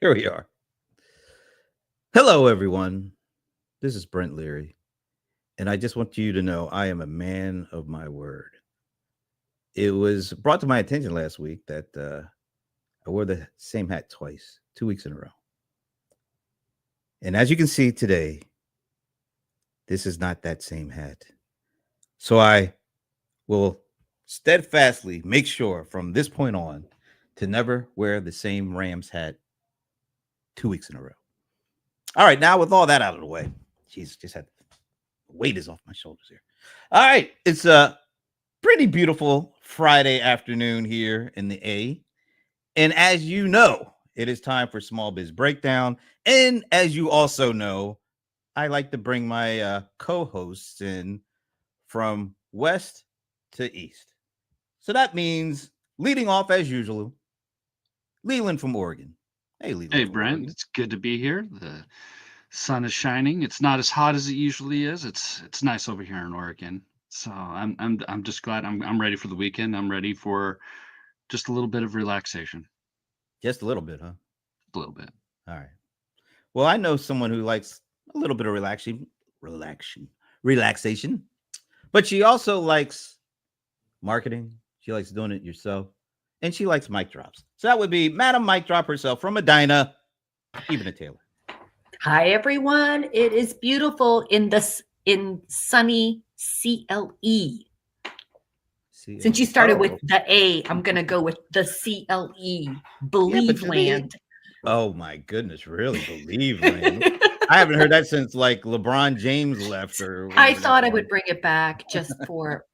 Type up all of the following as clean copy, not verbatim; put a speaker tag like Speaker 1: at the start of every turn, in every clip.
Speaker 1: Here we are. Hello, everyone. This is Brent Leary, and I just want you to know I am a man of my word. It was brought to my attention last week that I wore the same hat twice, 2 weeks in a row. And as you can see today, this is not that same hat. So I will steadfastly make sure from this point on to never wear the same Rams hat 2 weeks in a row. All right, now with all that out of the way, jeez, just had weight is off my shoulders here. All right, it's a pretty beautiful Friday afternoon here in the A. And as you know, it is time for Small Biz Breakdown. And as you also know, I like to bring my co-hosts in from west to east. So that means leading off as usual, Leland from Oregon. Hey, Leland.
Speaker 2: Hey, Brent. It's good to be here. The sun is shining. It's not as hot as it usually is. It's nice over here in Oregon. So I'm just glad I'm ready for the weekend. I'm ready for just a little bit of relaxation.
Speaker 1: Just a little bit, huh?
Speaker 2: A little bit.
Speaker 1: All right. Well, I know someone who likes a little bit of relaxation, but she also likes marketing. She likes doing it yourself, and she likes mic drops. So that would be Madam Mic Drop herself from Medina, Evena Taylor.
Speaker 3: Hi, everyone. It is beautiful in sunny CLE. Since you started with the A, I'm going to go with the CLE, Believe Land.
Speaker 1: Oh, my goodness. Really? Believe Land? I haven't heard that since like LeBron James left.
Speaker 3: I thought I would bring it back just for,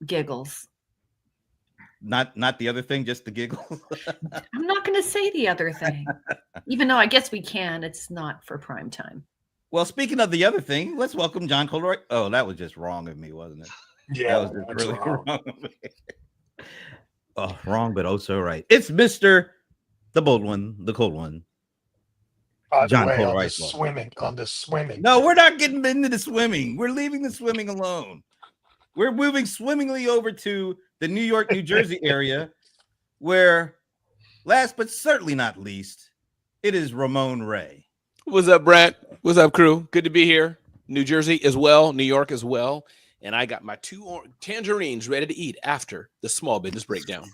Speaker 3: giggles.
Speaker 1: Not the other thing, just the giggles.
Speaker 3: I'm not going to say the other thing, even though I guess we can. It's not for prime time.
Speaker 1: Well, speaking of the other thing, let's welcome John Colroy. Oh, that was just wrong of me, wasn't it?
Speaker 4: Yeah,
Speaker 1: that was just really wrong. Oh, wrong, but oh so right. It's Mr. the bold one, the cold one.
Speaker 4: John Colroy. On the swimming.
Speaker 1: No, we're not getting into the swimming. We're leaving the swimming alone. We're moving swimmingly over to the New York, New Jersey area, where last but certainly not least, it is Ramon Ray.
Speaker 5: What's up, Brent? What's up, crew? Good to be here. New Jersey as well, New York as well. And I got my 2 tangerines ready to eat after the Small Business Breakdown.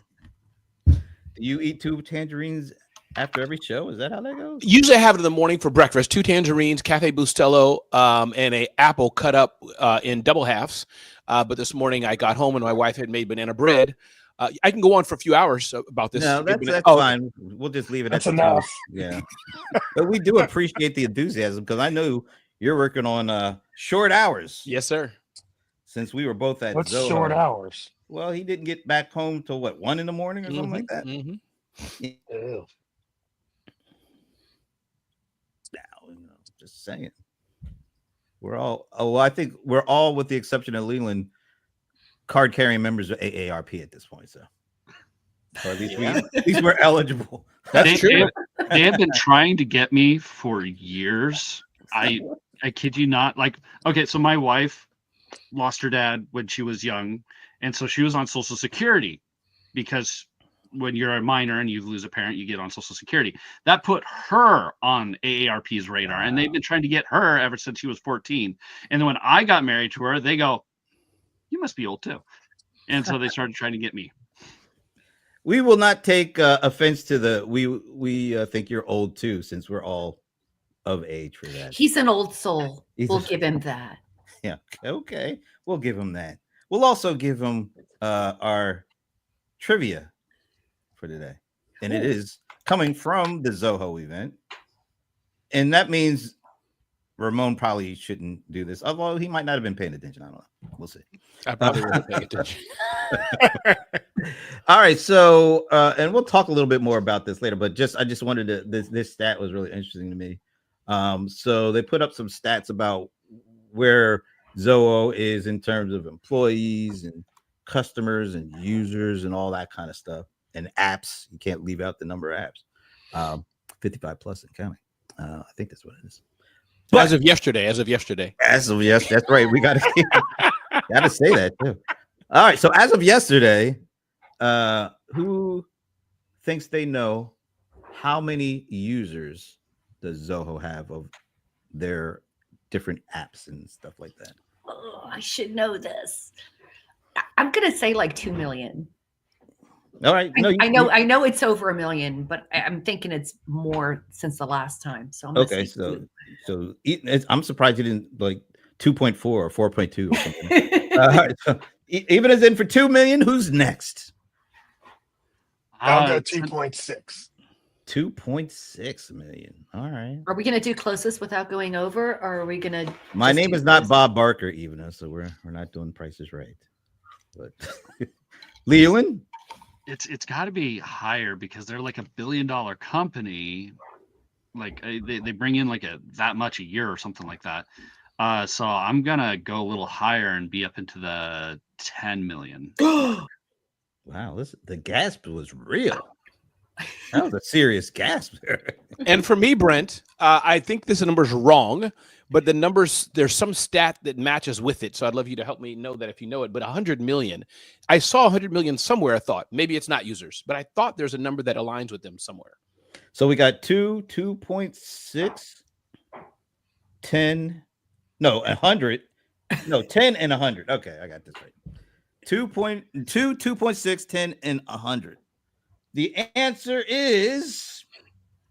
Speaker 1: Do you eat 2 tangerines after every show? Is that how that goes?
Speaker 5: Usually I have it in the morning for breakfast. 2 tangerines, Cafe Bustelo, and an apple cut up in double halves. But this morning I got home and my wife had made banana bread. I can go on for a few hours about this.
Speaker 1: No, that's fine. We'll just leave it.
Speaker 4: That's enough.
Speaker 1: Yeah. But we do appreciate the enthusiasm because I know you're working on short hours.
Speaker 5: Yes, sir.
Speaker 1: Since we were both at
Speaker 4: What's
Speaker 1: Zoho.
Speaker 4: short hours?
Speaker 1: Well, he didn't get back home till 1 in the morning or something like that.
Speaker 4: Ew.
Speaker 1: Now, just saying. We're all. Oh, I think we're all, with the exception of Leland, card carrying members of AARP at this point. So, or at least we're eligible.
Speaker 5: That's true.
Speaker 2: They have been trying to get me for years. I kid you not. Like, okay, so my wife lost her dad when she was young, and so she was on Social Security because when you're a minor and you lose a parent, you get on Social Security. That put her on AARP's radar, and they've been trying to get her ever since she was 14. And then when I got married to her, they go, "You must be old too," and so they started trying to get me.
Speaker 1: We will not take offense to the we think you're old too, since we're all of age for that.
Speaker 3: He's an old soul. We'll give him that.
Speaker 1: Yeah. Okay. We'll give him that. We'll also give him our trivia for today. And it is coming from the Zoho event. And that means Ramon probably shouldn't do this, although he might not have been paying attention. I don't know. We'll see.
Speaker 5: I probably wasn't paying attention.
Speaker 1: All right. So, and we'll talk a little bit more about this later, but I just wanted to, this stat was really interesting to me. So they put up some stats about where Zoho is in terms of employees and customers and users and all that kind of stuff, and apps. You can't leave out the number of apps. 55 plus and counting. I think that's what it is.
Speaker 5: But as of yesterday. Yes,
Speaker 1: that's right. We gotta say that too. All right. So as of yesterday, who thinks they know how many users does Zoho have of their different apps and stuff like that?
Speaker 3: Oh, I should know this. I'm gonna say like 2 million.
Speaker 1: All right. No,
Speaker 3: I know it's over 1 million, but I'm thinking it's more since the last time. So I'm gonna
Speaker 1: okay.
Speaker 3: say
Speaker 1: I'm surprised you didn't like 2.4 or 4.2 or something. All right. So even as in for 2 million, who's next?
Speaker 4: I'll go 2.6.
Speaker 1: 2.6 million. All right.
Speaker 3: Are we gonna do closest without going over, or are we gonna?
Speaker 1: My name is not Bob Barker, even, so we're not doing prices right. But Leland,
Speaker 2: it's got to be higher because they're like $1 billion company. Like they bring in like that much a year or something like that. So I'm gonna go a little higher and be up into the 10 million.
Speaker 1: Wow, the gasp was real. That was a serious gasp there.
Speaker 5: And for me, Brent, I think this number's wrong, but the numbers, there's some stat that matches with it. So I'd love you to help me know that if you know it. But 100 million, I saw 100 million somewhere. I thought maybe it's not users, but I thought there's a number that aligns with them somewhere.
Speaker 1: So we got 2.6, 10, no, 100, no, 10 and 100. Okay, I got this right. 2.2, 2.6, 10, and 100. The answer is,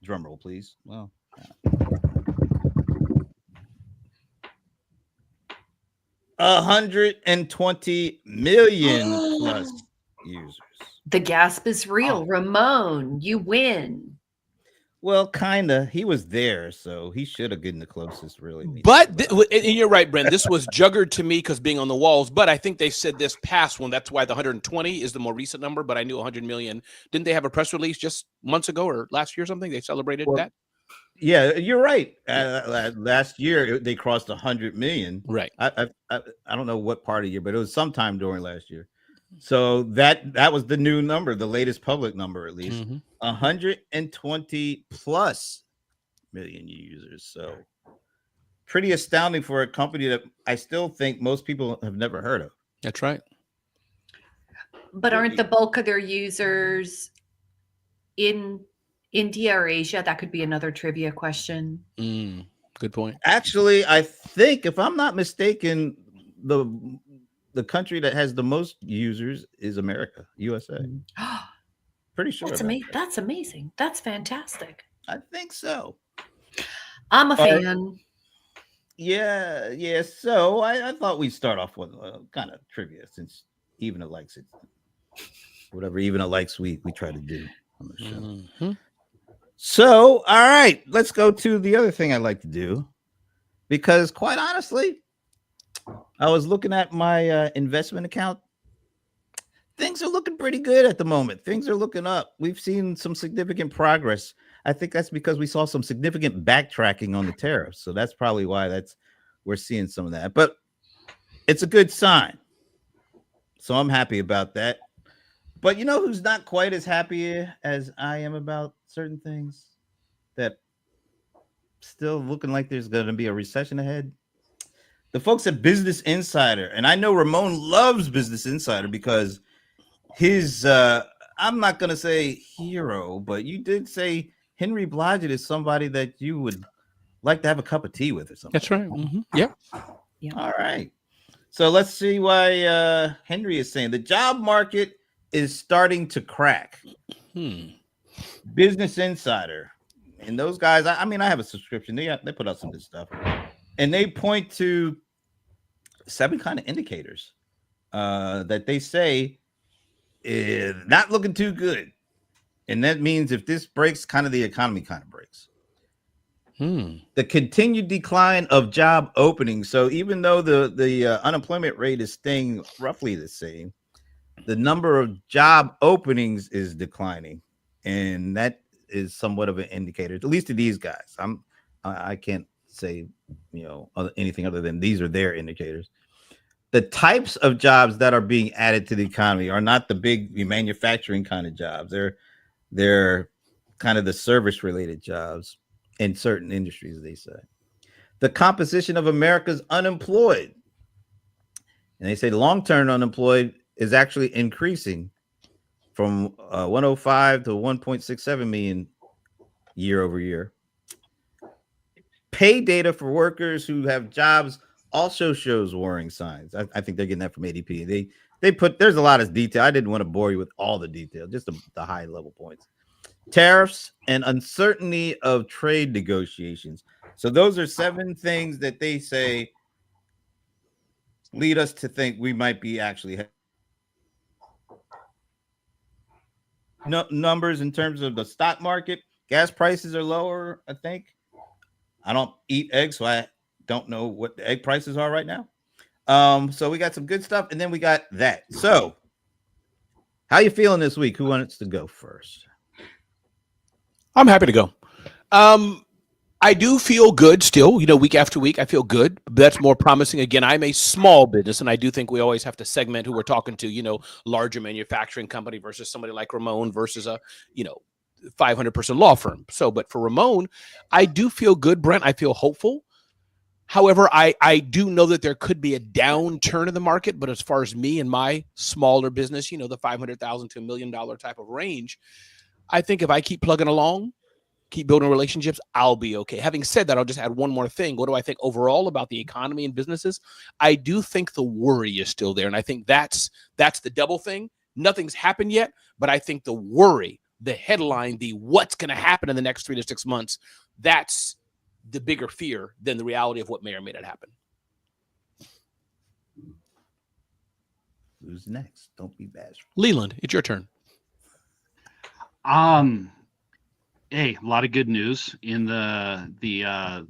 Speaker 1: drum roll, please. Well, 120 million plus users.
Speaker 3: The gasp is real. Oh. Ramon, you win.
Speaker 1: Well, kinda. He was there, so he should have gotten the closest, really.
Speaker 5: But and you're right, Brent. This was juggered to me because being on the walls. But I think they said this past one. That's why the 120 is the more recent number. But I knew 100 million. Didn't they have a press release just months ago or last year or something? They celebrated that.
Speaker 1: Yeah, you're right. Last year they crossed 100 million.
Speaker 5: Right.
Speaker 1: I don't know what part of the year, but it was sometime during last year. So that was the new number, the latest public number, at least. 120 plus million users. So pretty astounding for a company that I still think most people have never heard of.
Speaker 5: That's right.
Speaker 3: But aren't the bulk of their users in India or Asia? That could be another trivia question.
Speaker 5: Good point.
Speaker 1: Actually, I think, if I'm not mistaken, the country that has the most users is America, USA. Pretty sure.
Speaker 3: That's amazing. That's amazing. That's fantastic.
Speaker 1: I think so.
Speaker 3: I'm a fan.
Speaker 1: Yeah. So I thought we'd start off with kind of trivia, since Evena likes it. Whatever Evena likes, we try to do on the show. So, all right, let's go to the other thing I like to do, because quite honestly, I was looking at my investment account. Things are looking pretty good at the moment. Things are looking up. We've seen some significant progress. I think that's because we saw some significant backtracking on the tariffs. So that's probably why we're seeing some of that. But it's a good sign. So I'm happy about that. But you know who's not quite as happy as I am about certain things? That still looking like there's going to be a recession ahead? The folks at Business Insider. And I know Ramon loves Business Insider because his, I'm not going to say hero, but you did say Henry Blodgett is somebody that you would like to have a cup of tea with or something.
Speaker 5: That's right. Yeah.
Speaker 1: All right. So let's see why Henry is saying the job market is starting to crack. Business Insider. And those guys, I mean, I have a subscription. They put out some good stuff. And they point to 7 kind of indicators that they say is not looking too good. And that means if this breaks, kind of the economy kind of breaks. The continued decline of job openings. So even though the unemployment rate is staying roughly the same, the number of job openings is declining. And that is somewhat of an indicator, at least to these guys. I can't say, anything other than these are their indicators. The types of jobs that are being added to the economy are not the big manufacturing kind of jobs. They're kind of the service related jobs in certain industries, they say. The composition of America's unemployed, and they say long-term unemployed is actually increasing from 105 to 1.67 million year over year. Pay data for workers who have jobs also shows worrying signs. I think they're getting that from ADP. There's a lot of detail. I didn't want to bore you with all the detail, just the high level points. Tariffs and uncertainty of trade negotiations. So those are 7 things that they say lead us to think we might be actually numbers in terms of the stock market. Gas prices are lower, I think. I don't eat eggs, so I don't know what the egg prices are right now. So we got some good stuff, and then we got that. So how you feeling this week? Who wants to go first?
Speaker 5: I'm happy to go. I do feel good still, week after week, I feel good. But that's more promising. Again, I'm a small business, and I do think we always have to segment who we're talking to, larger manufacturing company versus somebody like Ramon versus a, 500-person law firm. But for Ramon, I do feel good, Brent. I feel hopeful. However, I do know that there could be a downturn in the market. But as far as me and my smaller business, the $500,000 to $1 million type of range, I think if I keep plugging along, keep building relationships, I'll be okay. Having said that, I'll just add one more thing. What do I think overall about the economy and businesses? I do think the worry is still there. And I think that's the double thing. Nothing's happened yet, but I think the worry, the headline, the what's going to happen in the next 3 to 6 months, that's the bigger fear than the reality of what may or may not happen.
Speaker 1: Who's next? Don't be bashful.
Speaker 5: Leland, it's your turn.
Speaker 2: Hey, a lot of good news in the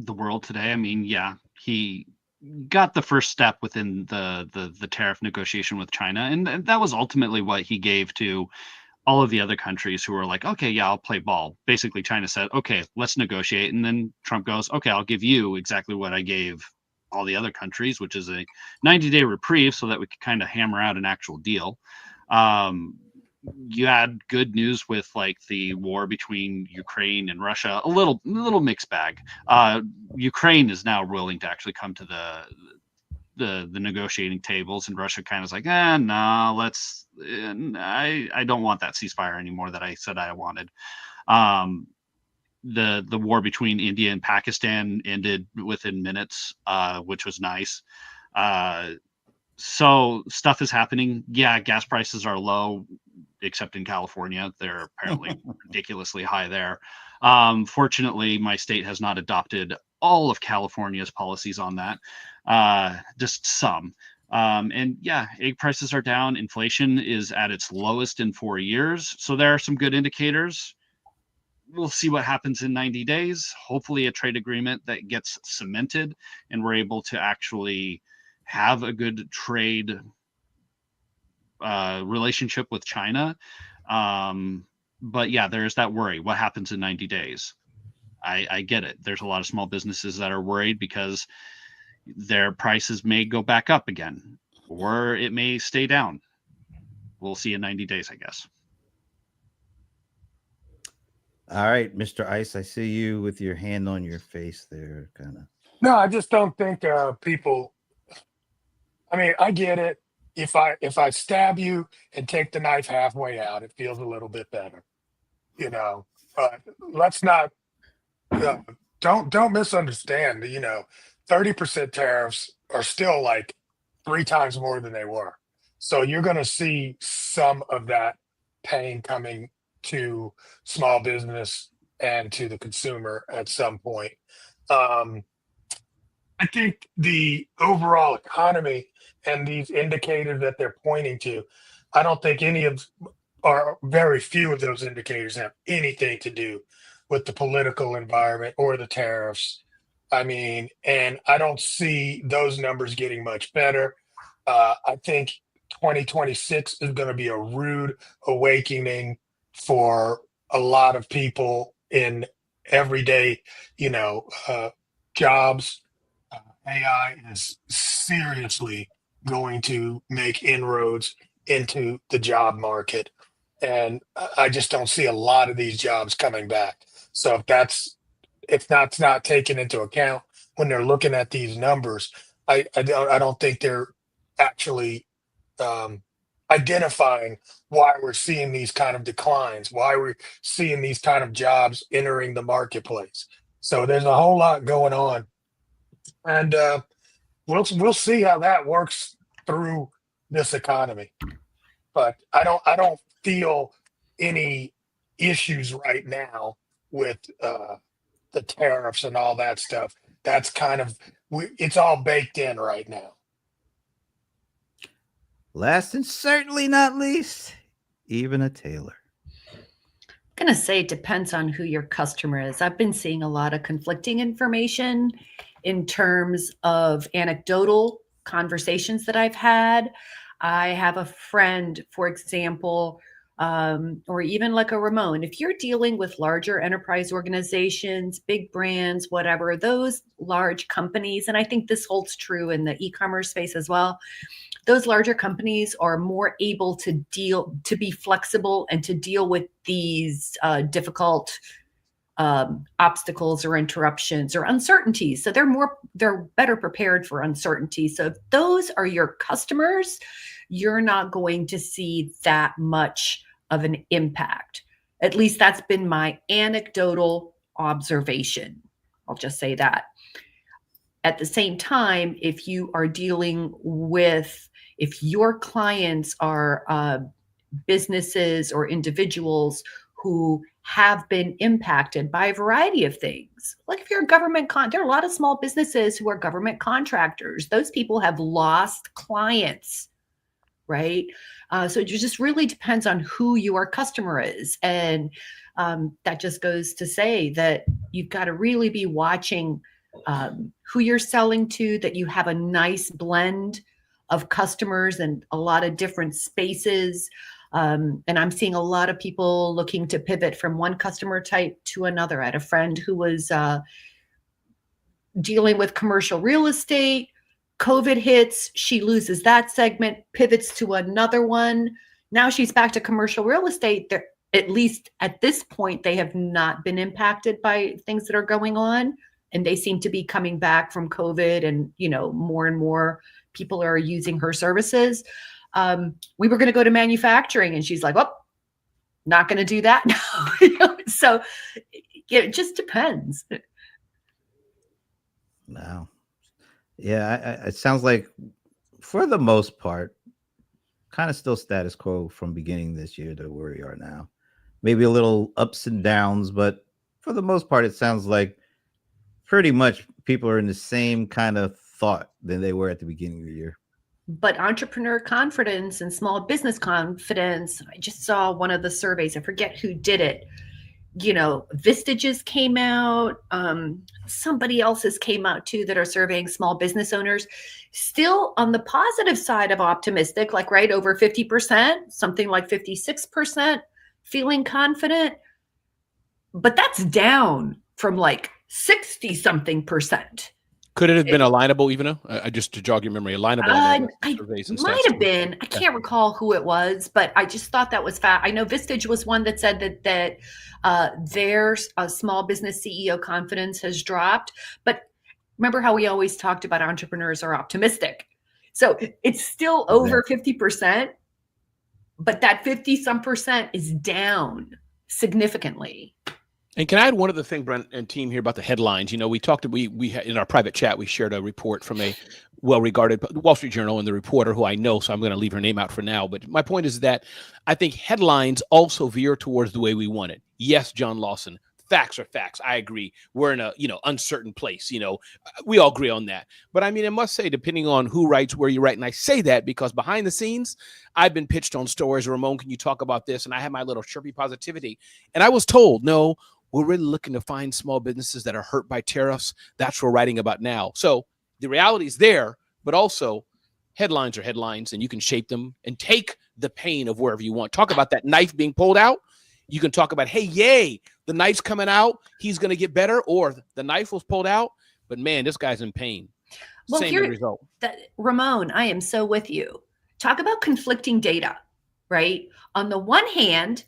Speaker 2: world today. I mean, yeah, he got the first step within the tariff negotiation with China, and that was ultimately what he gave to all of the other countries who were like, okay, yeah, I'll play ball. Basically, China said, okay, let's negotiate, and then Trump goes, okay, I'll give you exactly what I gave all the other countries, which is a 90-day reprieve, so that we could kind of hammer out an actual deal. You had good news with like the war between Ukraine and Russia, a little mixed bag. Ukraine is now willing to actually come to the negotiating tables, and Russia kind of is like, no, I don't want that ceasefire anymore that I said I wanted. The war between India and Pakistan ended within minutes, which was nice. So stuff is happening. Yeah, gas prices are low, except in California. They're apparently ridiculously high there. Fortunately, my state has not adopted all of California's policies on that, just some. And yeah, egg prices are down. Inflation is at its lowest in 4 years. So there are some good indicators. We'll see what happens in 90 days. Hopefully a trade agreement that gets cemented and we're able to actually have a good trade relationship with China. But yeah, there's that worry. What happens in 90 days? I get it. There's a lot of small businesses that are worried because their prices may go back up again, or it may stay down. We'll see in 90 days, I guess.
Speaker 1: All right, Mr. Ice, I see you with your hand on your face there, kind of.
Speaker 4: No, I just don't think people. I mean, I get it. If I stab you and take the knife halfway out, it feels a little bit better, But let's not. Don't misunderstand. 30% tariffs are still like 3 times more than they were. So you're going to see some of that pain coming to small business and to the consumer at some point. I think the overall economy and these indicators that they're pointing to, I don't think any of, or very few of those indicators have anything to do with the political environment or the tariffs. I mean, and I don't see those numbers getting much better. I think 2026 is going to be a rude awakening for a lot of people in everyday, jobs. AI is seriously going to make inroads into the job market. And I just don't see a lot of these jobs coming back. So if that's not taken into account when they're looking at these numbers, I don't think they're actually identifying why we're seeing these kind of declines, why we're seeing these kind of jobs entering the marketplace. So there's a whole lot going on, and we'll see how that works through this economy. But I don't feel any issues right now with the tariffs and all that stuff. That's kind of it's all baked in right now.
Speaker 1: Last and certainly not least, even a tailor.
Speaker 3: I'm going to say it depends on who your customer is. I've been seeing a lot of conflicting information in terms of anecdotal conversations that I've had. I have a friend, for example, or even like a Ramon. If you're dealing with larger enterprise organizations, big brands, whatever, those large companies, and I think this holds true in the e-commerce space as well, those larger companies are more able to be flexible and to deal with these difficult obstacles or interruptions or uncertainties. So they're better prepared for uncertainty. So if those are your customers, you're not going to see that much of an impact. At least that's been my anecdotal observation. I'll just say that. At the same time, if you are dealing with, if your clients are businesses or individuals who have been impacted by a variety of things, like if you're a government, there are a lot of small businesses who are government contractors. Those people have lost clients, right? So it just really depends on who your customer is. And that just goes to say that you've got to really be watching who you're selling to, that you have a nice blend of customers and a lot of different spaces. And I'm seeing a lot of people looking to pivot from one customer type to another. I had a friend who was dealing with commercial real estate. COVID hits, she loses that segment, pivots to another one. Now she's back to commercial real estate. They're, at least at this point, they have not been impacted by things that are going on. And they seem to be coming back from COVID, and, you know, more and more people are using her services. We were going to go to manufacturing, and she's like, "Oh, not going to do that now." So it just depends.
Speaker 1: Wow. Yeah, it sounds like for the most part, kind of still status quo from beginning this year to where we are now. Maybe a little ups and downs, but for the most part, it sounds like pretty much people are in the same kind of thought than they were at the beginning of the year.
Speaker 3: But entrepreneur confidence and small business confidence, I just saw one of the surveys, I forget who did it. You know, Vistages came out, somebody else's came out too, that are surveying small business owners. Still on the positive side of optimistic, like right over 50%, something like 56%, feeling confident. But that's down from like 60 something percent.
Speaker 5: Could it have been alignable, even just to jog your memory, alignable?
Speaker 3: It might have been. I can't recall who it was, but I just thought that was I know Vistage was one that said that their small business CEO confidence has dropped. But remember how we always talked about entrepreneurs are optimistic. So it's still over 50%, but that 50-some% is down significantly.
Speaker 5: And can I add one other thing, Brent and team, here about the headlines? You know, we talked, we in our private chat, we shared a report from a well-regarded Wall Street Journal and the reporter who I know, so I'm going to leave her name out for now. But my point is that I think headlines also veer towards the way we want it. Yes, John Lawson, facts are facts. I agree. We're in a, uncertain place. We all agree on that. But I mean, I must say, depending on who writes, where you write, and I say that because behind the scenes, I've been pitched on stories. Ramon, can you talk about this? And I have my little chirpy positivity. And I was told, no, we're really looking to find small businesses that are hurt by tariffs. That's what we're writing about now. So the reality is there, but also headlines are headlines, and you can shape them and take the pain of wherever you want. Talk about that knife being pulled out. You can talk about, hey, yay, the knife's coming out. He's going to get better. Or the knife was pulled out, but man, this guy's in pain.
Speaker 3: Well,
Speaker 5: Same result.
Speaker 3: Ramon, I am so with you. Talk about conflicting data, right? On the one hand,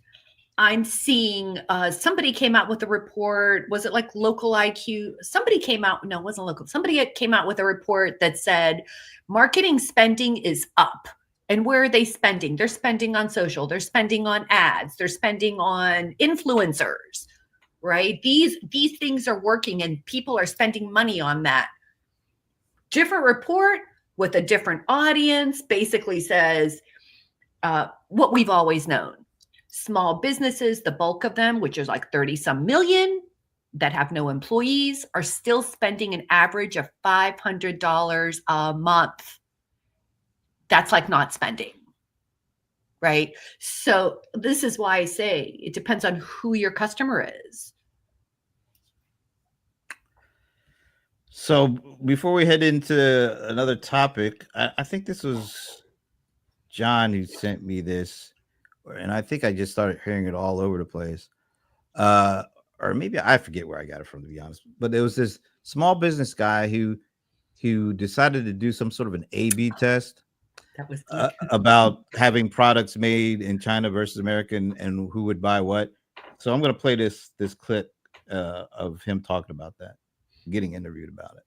Speaker 3: I'm seeing somebody came out with a report. Was it like Local IQ? Somebody came out. No, it wasn't local. Somebody came out with a report that said marketing spending is up And where are they spending? They're spending on social, they're spending on ads, they're spending on influencers, right? These things are working and people are spending money on that. Different report with a different audience basically says what we've always known. Small businesses, the bulk of them, which is like 30 some million that have no employees, are still spending an average of $500 a month. That's like not spending, right? So this is why I say it depends on who your customer is.
Speaker 1: So before we head into another topic, I think this was John who sent me this, and I think I just started hearing it all over the place. Or maybe I forget where I got it from, to be honest. But there was this small business guy who decided to do some sort of an A/B test.
Speaker 3: That was
Speaker 1: about having products made in China versus America and who would buy what. So I'm going to play this clip of him talking about that, getting interviewed about it.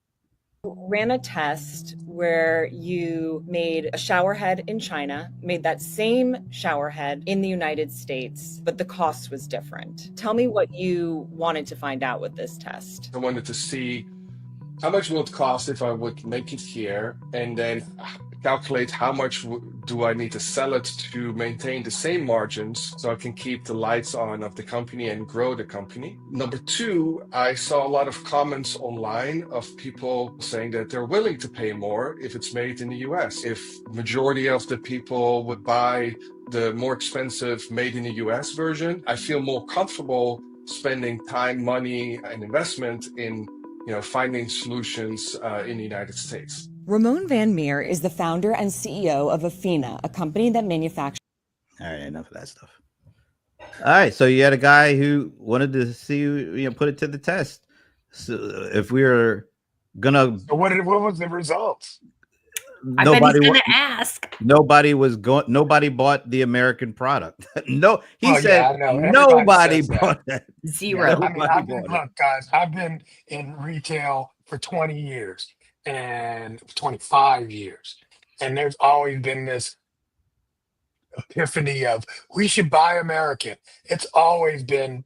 Speaker 6: Ran a test where you made a shower head in China, made that same shower head in the United States, but the cost was different. Tell me what you wanted to find out with this test.
Speaker 7: I wanted to see how much will it cost if I would make it here, and then calculate how much do I need to sell it to maintain the same margins so I can keep the lights on of the company and grow the company. Number two, I saw a lot of comments online of people saying that they're willing to pay more if it's made in the US. If majority of the people would buy the more expensive made in the US version, I feel more comfortable spending time, money, and investment in finding solutions in the United States.
Speaker 6: Ramon Van Meer is the founder and CEO of Afina, a company that manufactures.
Speaker 1: All right, enough of that stuff. All right, so you had a guy who wanted to see put it to the test. So if we were gonna,
Speaker 4: So what was the results?
Speaker 3: I bet he's gonna ask.
Speaker 1: Nobody bought the American product. No, he said
Speaker 4: yeah,
Speaker 1: nobody bought that.
Speaker 3: Zero.
Speaker 4: I mean, look, guys, I've been in retail for 20 years and 25 years, and there's always been this epiphany of we should buy American. It's always been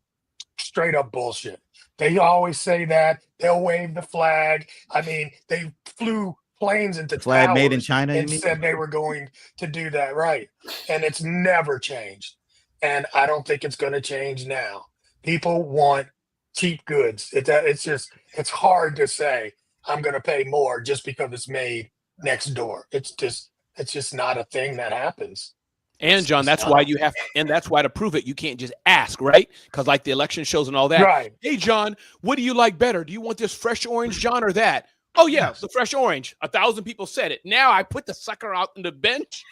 Speaker 4: straight up bullshit. They always say that. They'll wave the flag. I mean, they flew planes into
Speaker 1: flag
Speaker 4: towers
Speaker 1: made in China
Speaker 4: and said they were going to do that, right? And it's never changed. And I don't think it's going to change now. People want cheap goods. It's hard to say I'm going to pay more just because it's made next door. It's just not a thing that happens.
Speaker 5: And John, that's why to prove it, you can't just ask, right? Because like the election shows and all that.
Speaker 4: Right.
Speaker 5: Hey, John, what do you like better? Do you want this fresh orange, John, or that? Oh, yeah, the fresh orange. 1,000 people said it. Now I put the sucker out on the bench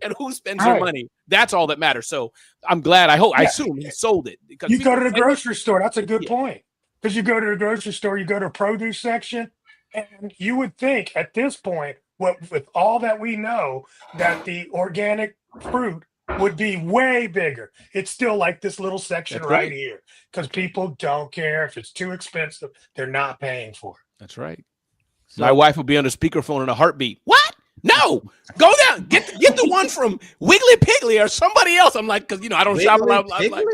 Speaker 5: and who spends their money? That's all that matters. So I'm glad. I assume he sold it. Because
Speaker 4: you go to the grocery store. That's a good point. Because you go to the grocery store, you go to the produce section, and you would think at this point, with all that we know, that the organic fruit would be way bigger. It's still like this little section right here because people don't care. If it's too expensive, they're not paying for it.
Speaker 5: That's right. So, my wife will be on the speakerphone in a heartbeat. What? No, go down. Get the one from Wiggly Piggly or somebody else. I'm like, because I don't shop around. I'm like,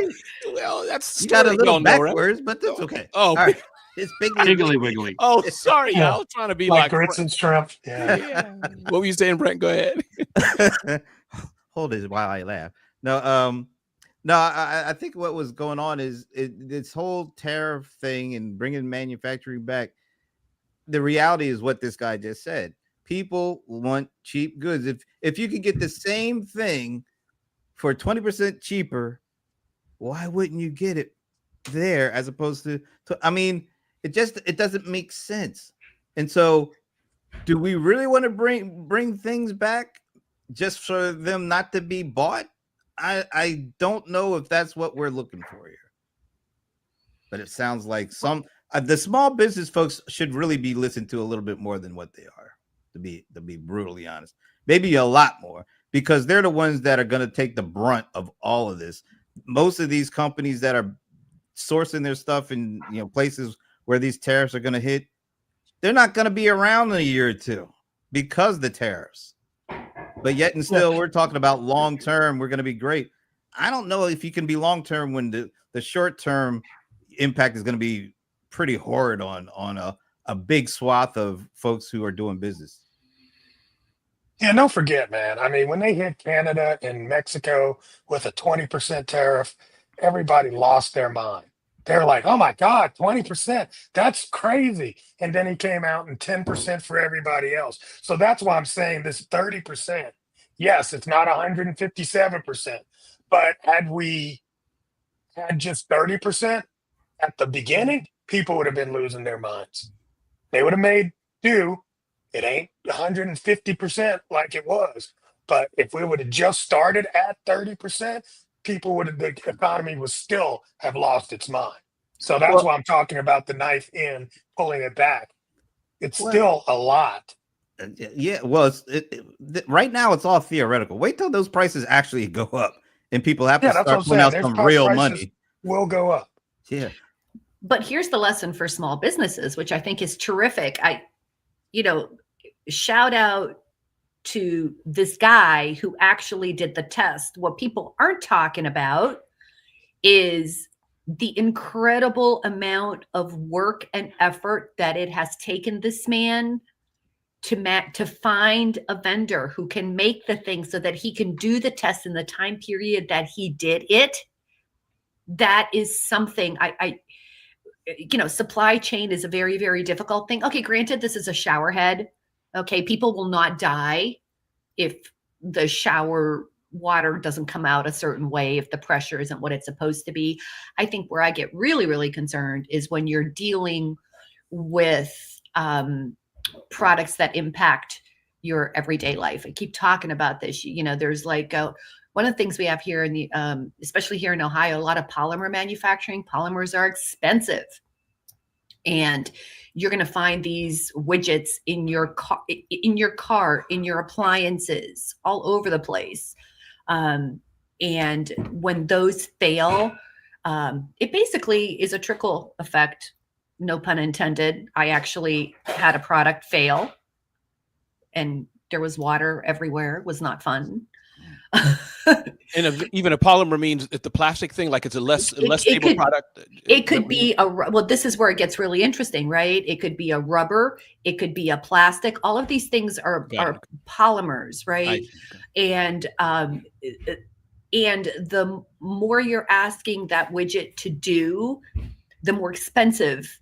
Speaker 5: well, that's
Speaker 1: you got a little backwards, but that's okay.
Speaker 5: Oh,
Speaker 1: all right. It's
Speaker 2: Piggly Wiggly.
Speaker 5: Oh, sorry, y'all. Trying to be like
Speaker 4: grits and shrimp. Yeah.
Speaker 5: What were you saying, Brent? Go ahead.
Speaker 1: Hold it while I laugh. No, I think what was going on is this whole tariff thing and bringing manufacturing back. The reality is what this guy just said. People want cheap goods. If you can get the same thing for 20% cheaper, why wouldn't you get it there as opposed to I mean, it doesn't make sense. And so do we really want to bring things back just for them not to be bought? I don't know if that's what we're looking for here. But it sounds like the small business folks should really be listened to a little bit more than what they are, to be brutally honest. Maybe a lot more, because they're the ones that are going to take the brunt of all of this. Most of these companies that are sourcing their stuff in places where these tariffs are going to hit, they're not going to be around in a year or two because the tariffs. but yet and still we're talking about long term. We're going to be great. I don't know if you can be long term when the short term impact is going to be pretty horrid on a big swath of folks who are doing business.
Speaker 4: Yeah, don't forget, man. I mean, when they hit Canada and Mexico with a 20% tariff, everybody lost their mind. They're like, oh my God, 20%. That's crazy. And then he came out and 10% for everybody else. So that's why I'm saying this 30%. Yes, it's not 157%. But had we had just 30% at the beginning, people would have been losing their minds. They would have made do. It ain't 150% like it was. But if we would have just started at 30%, people would have, the economy would still have lost its mind. So that's why I'm talking about the knife in, pulling it back. It's still a lot.
Speaker 1: Yeah, well, right now it's all theoretical. Wait till those prices actually go up and people have to start pulling out some real money.
Speaker 4: Will go up.
Speaker 1: Yeah.
Speaker 3: But here's the lesson for small businesses, which I think is terrific. Shout out to this guy who actually did the test. What people aren't talking about is the incredible amount of work and effort that it has taken this man to find a vendor who can make the thing so that he can do the test in the time period that he did it. That is something supply chain is a very, very difficult thing. Okay, granted, this is a shower head. Okay, people will not die if the shower water doesn't come out a certain way, if the pressure isn't what it's supposed to be. I think where I get really, really concerned is when you're dealing with products that impact your everyday life. I keep talking about this. There's like one of the things we have here in the, especially here in Ohio, a lot of polymer manufacturing. Polymers are expensive. And you're going to find these widgets in your car, in your appliances, all over the place. And when those fail, it basically is a trickle effect. No pun intended. I actually had a product fail and there was water everywhere. It was not fun.
Speaker 5: And even a polymer means it's the plastic thing, like it's a less stable product.
Speaker 3: It could be this is where it gets really interesting, right? It could be a rubber, it could be a plastic. All of these things are polymers, right? And the more you're asking that widget to do, the more expensive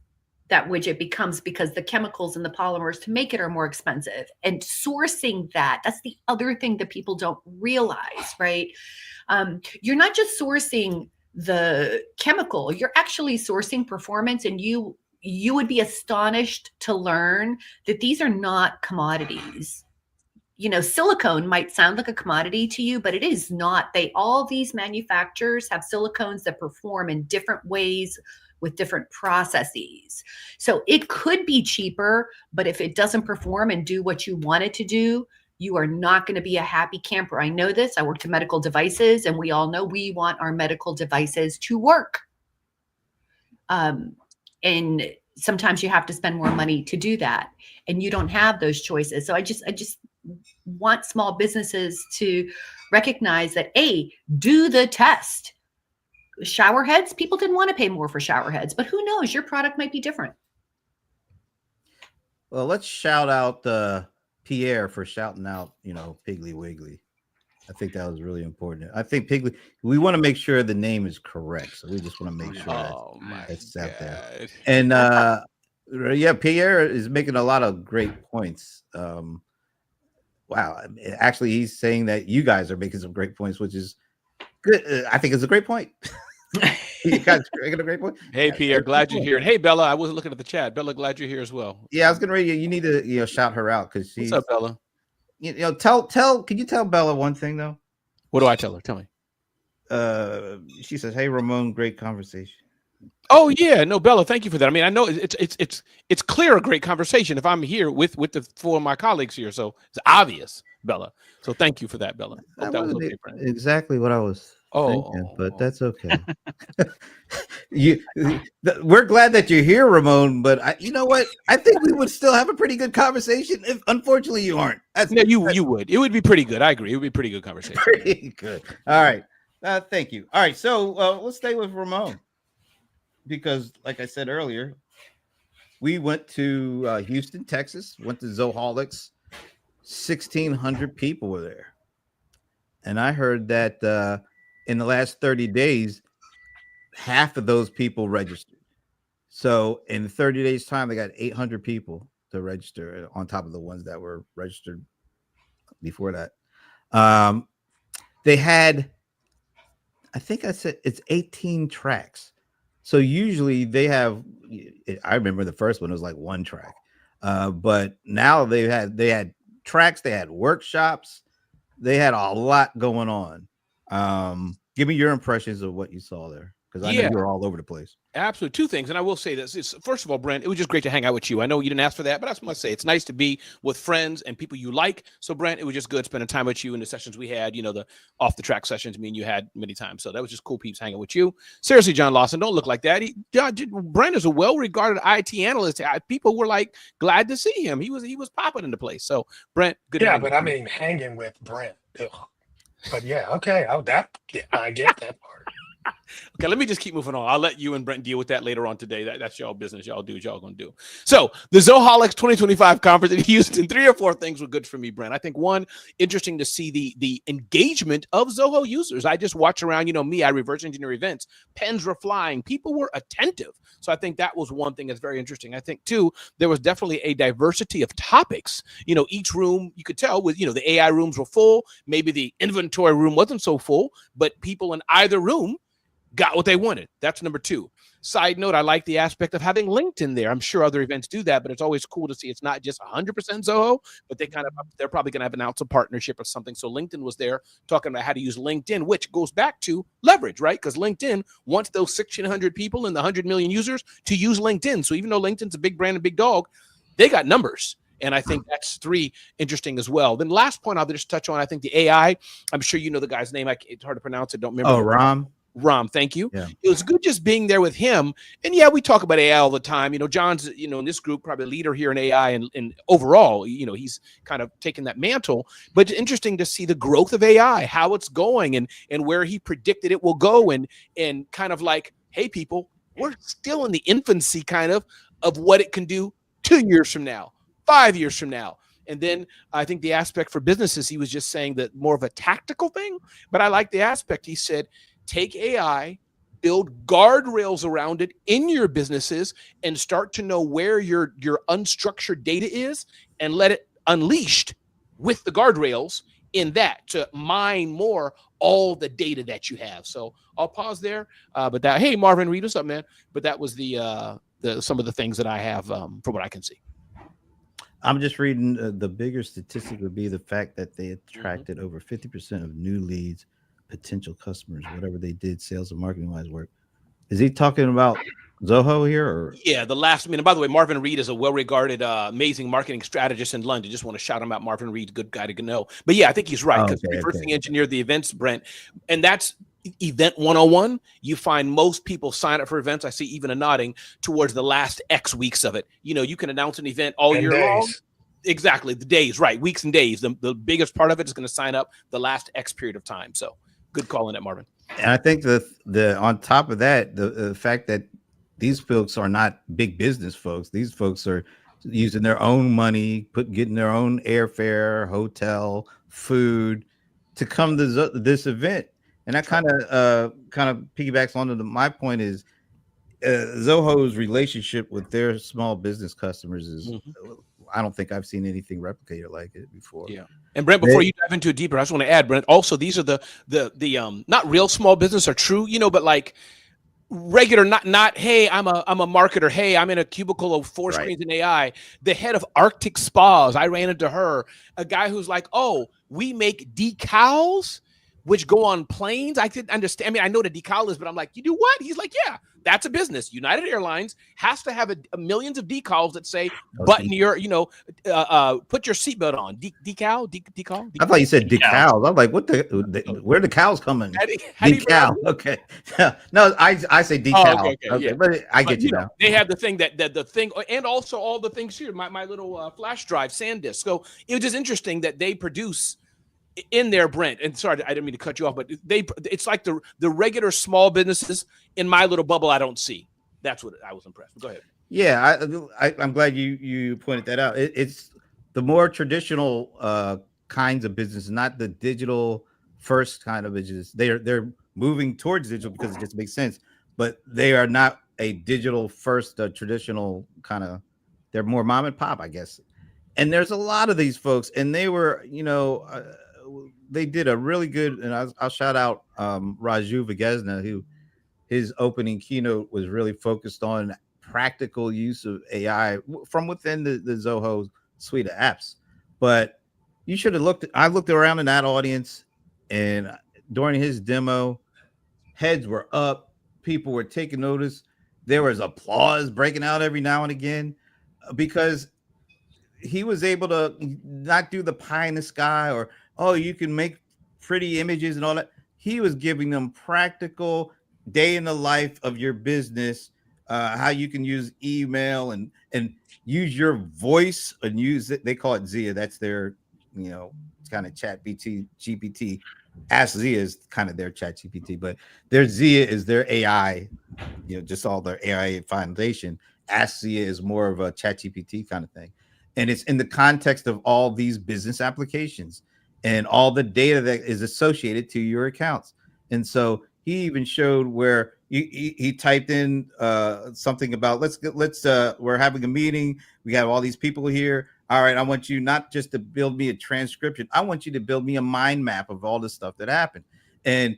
Speaker 3: that widget becomes, because the chemicals and the polymers to make it are more expensive. And sourcing that's the other thing that people don't realize, right? You're not just sourcing the chemical, you're actually sourcing performance. And you would be astonished to learn that these are not commodities. Silicone might sound like a commodity to you, but it is not. All these manufacturers have silicones that perform in different ways with different processes. So it could be cheaper, but if it doesn't perform and do what you want it to do, you are not going to be a happy camper. I know this. I worked in medical devices, and we all know we want our medical devices to work. And sometimes you have to spend more money to do that, and you don't have those choices. So I just want small businesses to recognize that, do the test. Shower heads, people didn't want to pay more for shower heads, but who knows, your product might be different.
Speaker 1: Well, let's shout out Pierre for shouting out, Piggly Wiggly. I think that was really important. I think Piggly, we want to make sure the name is correct. So we just want to make sure that's out there. And Pierre is making a lot of great points. Wow. Actually, he's saying that you guys are making some great points, which is good. I think it's a great point. You guys are making a great point.
Speaker 5: Hey, Pierre, glad you're here. And hey, Bella, I wasn't looking at the chat. Bella, glad you're here as well.
Speaker 1: Yeah, I was gonna read you. You need to shout her out because she's.
Speaker 5: What's up, Bella?
Speaker 1: Can you tell Bella one thing though?
Speaker 5: What do I tell her? Tell me.
Speaker 1: She says, "Hey, Ramon, great conversation."
Speaker 5: Oh yeah, no, Bella, thank you for that. I mean, I know it's clear a great conversation if I'm here with the four of my colleagues here, so it's obvious, Bella. So thank you for that, Bella. Hope
Speaker 1: That
Speaker 5: that was
Speaker 1: wasn't
Speaker 5: okay, Brent.
Speaker 1: exactly what I was thinking,
Speaker 5: Oh,
Speaker 1: but that's okay. We're glad that you're here, Ramon. But you know what? I think we would still have a pretty good conversation. If unfortunately you aren't, that's
Speaker 5: no, you would. It would be pretty good. I agree. It would be a pretty good conversation.
Speaker 1: pretty good. All right, thank you. All right, so let's stay with Ramon because, like I said earlier, we went to Houston, Texas. Went to Zoholics. 1,600 people were there, and I heard that in the last 30 days, half of those people registered. So in 30 days' time, they got 800 people to register on top of the ones that were registered before that. They had, I think I said it's 18 tracks. So usually they have, I remember the first one was like one track. But now they had tracks, they had workshops, they had a lot going on. Give me your impressions of what you saw there, because I know you were all over the place.
Speaker 5: Absolutely. Two things. And I will say this. First of all, Brent, it was just great to hang out with you. I know you didn't ask for that, but I just must say it's nice to be with friends and people you like. So, Brent, it was just good spending time with you in the sessions we had, the off the track sessions me and you had many times. So that was just cool peeps hanging with you. Seriously, John Lawson, don't look like that. Brent is a well-regarded IT analyst. People were like glad to see him. He was popping into place. So, Brent, good.
Speaker 4: Yeah, but I mean, hanging with Brent. Ugh. But yeah, okay. I get that part.
Speaker 5: Okay, let me just keep moving on. I'll let you and Brent deal with that later on today. That's y'all business. Y'all do what y'all gonna do. So the Zoholics 2025 conference in Houston, 3 or 4 things were good for me, Brent. I think one, interesting to see the engagement of Zoho users. I just watch around, me, I reverse engineer events. Pens were flying. People were attentive. So I think that was one thing that's very interesting. I think, too, there was definitely a diversity of topics. Each room, you could tell with, the AI rooms were full. Maybe the inventory room wasn't so full, but people in either room got what they wanted. That's number 2. Side note, I like the aspect of having LinkedIn there. I'm sure other events do that, but it's always cool to see it's not just 100% Zoho, but they're probably going to announce a partnership or something. So LinkedIn was there talking about how to use LinkedIn, which goes back to leverage, right? Because LinkedIn wants those 1,600 people and the 100 million users to use LinkedIn. So even though LinkedIn's a big brand and big dog, they got numbers. And I think that's 3 interesting as well. Then last point I'll just touch on, I think the AI, I'm sure you know the guy's name. It's hard to pronounce it. Don't remember.
Speaker 1: Oh,
Speaker 5: Ram, thank you.
Speaker 1: Yeah.
Speaker 5: It was good just being there with him. And yeah, we talk about AI all the time. John's, in this group, probably a leader here in AI and overall, he's kind of taken that mantle. But it's interesting to see the growth of AI, how it's going and where he predicted it will go and kind of like, hey, people, we're still in the infancy kind of what it can do 2 years from now, 5 years from now. And then I think the aspect for businesses, he was just saying that more of a tactical thing. But I like the aspect. He said, take AI, build guardrails around it in your businesses, and start to know where your unstructured data is and let it unleashed with the guardrails in that to mine more all the data that you have. So I'll pause there. Hey, Marvin Reed, what's up, man? But that was the some of the things that I have from what I can see.
Speaker 1: I'm just reading the bigger statistic would be the fact that they attracted over 50% of new leads, potential customers, whatever they did, sales and marketing wise work. Is he talking about Zoho here? Or?
Speaker 5: Yeah, the last minute. By the way, Marvin Reed is a well-regarded, amazing marketing strategist in London. Just want to shout him out. Marvin Reed, good guy to know. But yeah, I think he's right because reversing engineer the events, Brent, and that's event 101. You find most people sign up for events. I see even a nodding towards the last X weeks of it. You can announce an event all year long. Exactly, the days, right? Weeks and days. The biggest part of it is going to sign up the last X period of time. So. Good call on it, Marvin.
Speaker 1: And I think the on top of that, the fact that these folks are not big business folks. These folks are using their own money, getting their own airfare, hotel, food to come to this event. And that kind of piggybacks onto my point is Zoho's relationship with their small business customers is. I don't think I've seen anything replicated like it before.
Speaker 5: Yeah. And Brent, before you dive into it deeper, I just want to add, Brent, also these are the not real small business are true, but like regular, not, hey, I'm a marketer. Hey, I'm in a cubicle of 4 screens in AI. The head of Arctic Spas, I ran into her, a guy who's like, oh, we make decals. which go on planes. I could understand. I mean, I know the decal is, but I'm like, you do what? He's like, yeah, that's a business. United Airlines has to have a millions of decals that say, button your, put your seatbelt on. Decal.
Speaker 1: I thought you said decals. I'm like, what where the cows coming? Decal. Okay. No, I say decal.
Speaker 5: Oh, okay, yeah.
Speaker 1: But I get you now.
Speaker 5: They have the thing that the thing, and also all the things here. My little flash drive, SanDisk. So it was just interesting that they produce in their brand. And sorry, I didn't mean to cut you off, but it's like the regular small businesses in my little bubble I don't see. That's what I was impressed with. Go ahead.
Speaker 1: Yeah, I'm glad you pointed that out. It's the more traditional kinds of business, not the digital first kind of business. They're moving towards digital because it just makes sense, but they are not a digital first traditional kind of. They're more mom and pop, I guess. And there's a lot of these folks, and they were, they did a really good, and I'll shout out Raju Vigesna, who his opening keynote was really focused on practical use of AI from within the Zoho suite of apps. But you should have I looked around in that audience, and during his demo, heads were up, people were taking notice. There was applause breaking out every now and again because he was able to not do the pie in the sky or, oh, you can make pretty images and all that. He was giving them practical day in the life of your business, how you can use email and use your voice and use it. They call it Zia. That's their, kind of chat GPT. Ask Zia is kind of their chat GPT, but their Zia is their AI, just all their AI foundation. Ask Zia is more of a chat GPT kind of thing. And it's in the context of all these business applications and all the data that is associated to your accounts. And so he even showed where he typed in something about let's we're having a meeting. We have all these people here. All right, I want you not just to build me a transcription. I want you to build me a mind map of all the stuff that happened. And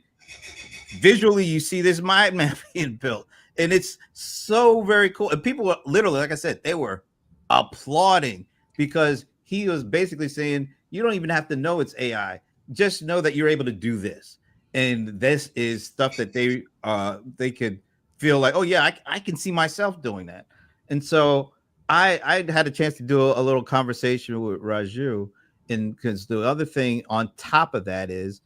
Speaker 1: visually, you see this mind map being built. And it's so very cool. And people were literally, like I said, they were applauding because he was basically saying, you don't even have to know it's AI. Just know that you're able to do this. And this is stuff that they could feel like, oh, yeah, I can see myself doing that. And so I had a chance to do a little conversation with Raju. And because the other thing on top of that is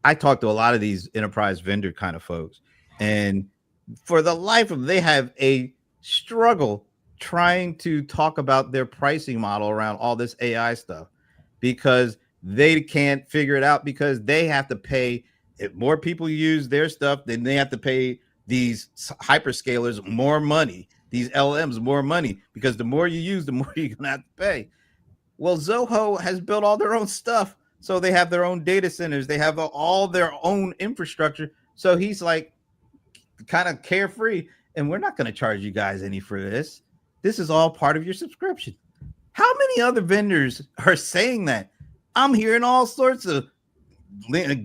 Speaker 1: I talked to a lot of these enterprise vendor kind of folks. And for the life of them, they have a struggle trying to talk about their pricing model around all this AI stuff because they can't figure it out because they have to pay. If more people use their stuff, then they have to pay these hyperscalers more money, these LMs more money, because the more you use, the more you're going to have to pay. Well, Zoho has built all their own stuff. So they have their own data centers. They have all their own infrastructure. So he's like kind of carefree. And we're not going to charge you guys any for this. This is all part of your subscription. How many other vendors are saying that? I'm hearing all sorts of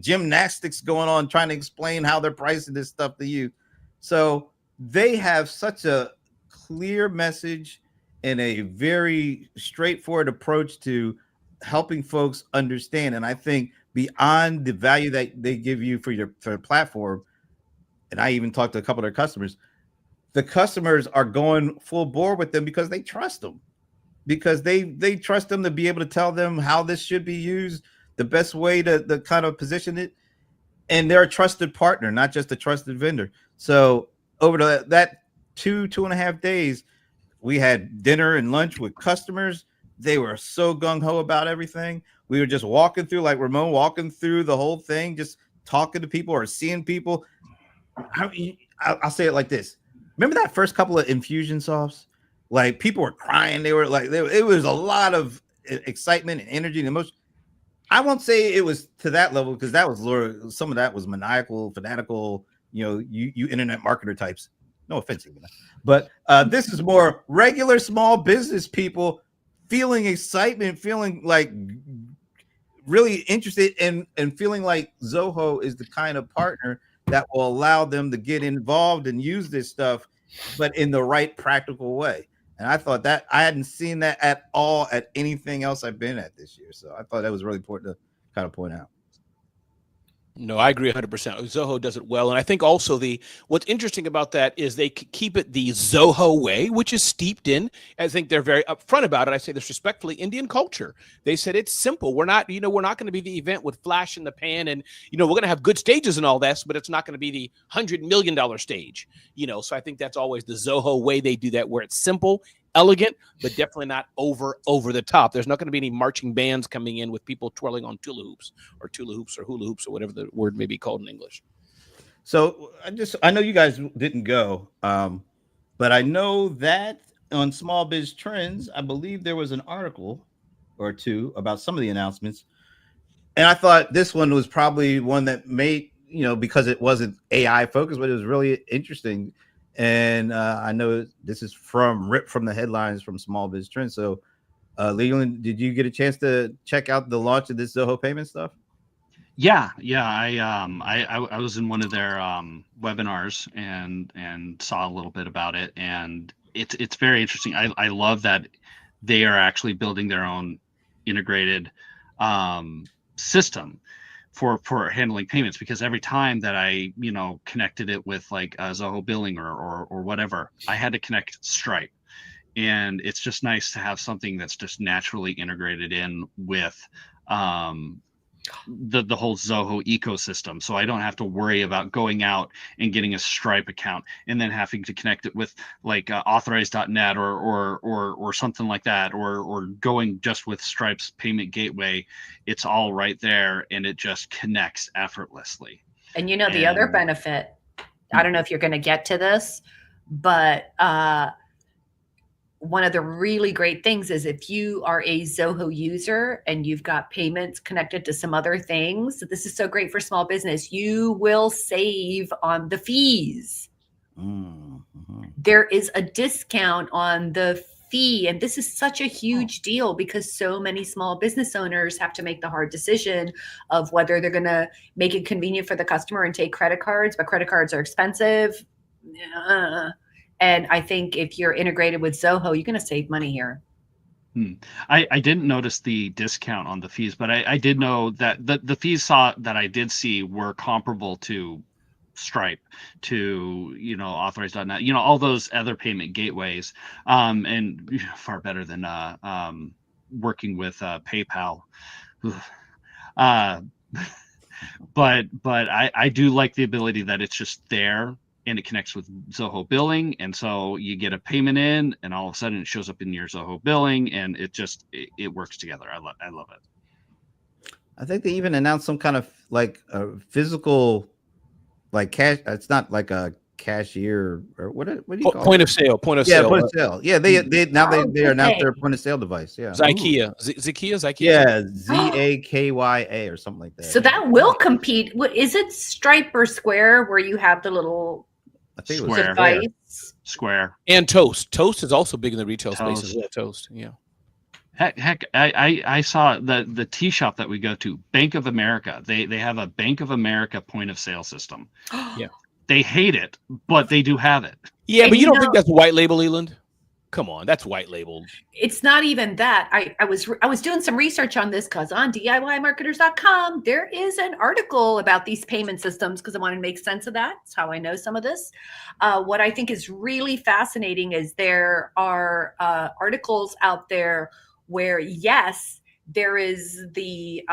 Speaker 1: gymnastics going on, trying to explain how they're pricing this stuff to you. So they have such a clear message and a very straightforward approach to helping folks understand. And I think beyond the value that they give you for your platform, and I even talked to a couple of their customers, the customers are going full bore with them because they trust them, because they trust them to be able to tell them how this should be used, the best way to kind of position it. And they're a trusted partner, not just a trusted vendor. So over that 2.5 days, we had dinner and lunch with customers. They were so gung-ho about everything. We were just walking through, like Ramon, walking through the whole thing, just talking to people or seeing people. I'll say it like this. Remember that first couple of Infusionsoft? Like people were crying. They were like, it was a lot of excitement and energy and emotion. I won't say it was to that level because that was some of that was maniacal, fanatical, you internet marketer types. No offense, but this is more regular small business people feeling excitement, feeling like really interested and feeling like Zoho is the kind of partner that will allow them to get involved and use this stuff, but in the right practical way. And I thought that I hadn't seen that at all at anything else I've been at this year. So I thought that was really important to kind of point out.
Speaker 5: No, I agree 100%. Zoho does it well. And I think also what's interesting about that is they keep it the Zoho way, which is steeped in, I think they're very upfront about it. I say this respectfully, Indian culture. They said it's simple. We're not going to be the event with flash in the pan and, we're going to have good stages and all this, but it's not going to be the $100 million stage, So I think that's always the Zoho way they do that, where it's simple, elegant, but definitely not over the top. There's not going to be any marching bands coming in with people twirling on hula hoops or hula hoops or whatever the word may be called in English.
Speaker 1: So I know you guys didn't go, but I know that on Small Biz Trends, I believe there was an article or two about some of the announcements, and I thought this one was probably one that made, because it wasn't AI focused, but it was really interesting. And I know this is ripped from the headlines from Small Biz Trends. So, Leland, did you get a chance to check out the launch of this Zoho payment stuff?
Speaker 2: Yeah. I was in one of their webinars and saw a little bit about it, and it's very interesting. I love that they are actually building their own integrated system for handling payments, because every time that I connected it with like Zoho Billing or whatever, I had to connect Stripe, and it's just nice to have something that's just naturally integrated in with the whole Zoho ecosystem, so I don't have to worry about going out and getting a Stripe account and then having to connect it with like authorize.net or something like that, or going just with Stripe's payment gateway. It's all right there, and it just connects effortlessly.
Speaker 3: And the other benefit, I don't know if you're going to get to this, but one of the really great things is if you are a Zoho user and you've got payments connected to some other things, this is so great for small business. You will save on the fees.
Speaker 1: Mm-hmm.
Speaker 3: There is a discount on the fee. And this is such a huge deal because so many small business owners have to make the hard decision of whether they're going to make it convenient for the customer and take credit cards, but credit cards are expensive. And I think if you're integrated with Zoho, you're going to save money here.
Speaker 2: I didn't notice the discount on the fees, but I did know that the fees that I did see were comparable to Stripe, to authorize.net, all those other payment gateways, and far better than working with PayPal. But I do like the ability that it's just there. And it connects with Zoho Billing, and so you get a payment in, and all of a sudden it shows up in your Zoho Billing, and it works together. I love it.
Speaker 1: I think they even announced some kind of like a physical, like cash. It's not like a cashier or what do you call
Speaker 5: point
Speaker 1: it?
Speaker 5: of sale. Point of
Speaker 1: Yeah,
Speaker 5: sale.
Speaker 1: point of sale. Yeah, they announced their point of sale device. Yeah,
Speaker 5: Zakia.
Speaker 1: Yeah, ZAKYA or something like that.
Speaker 3: So that will compete. What is it? Stripe or Square, where you have the little
Speaker 1: I think it
Speaker 2: Square.
Speaker 1: was
Speaker 3: device?
Speaker 2: Square.
Speaker 5: And Toast. Toast is also big in the retail space as well. Toast. Yeah.
Speaker 2: Heck, I saw the tea shop that we go to, Bank of America. They have a Bank of America point of sale system.
Speaker 5: Yeah.
Speaker 2: They hate it, but they do have it.
Speaker 5: Yeah,
Speaker 3: And
Speaker 5: but you don't think that's white label, Leland? Come on, that's white labeled.
Speaker 3: It's not even that. I was doing some research on this because on DIYmarketers.com there is an article about these payment systems because I want to make sense of that. That's how I know some of this. What I think is really fascinating is there are articles out there where yes, there is the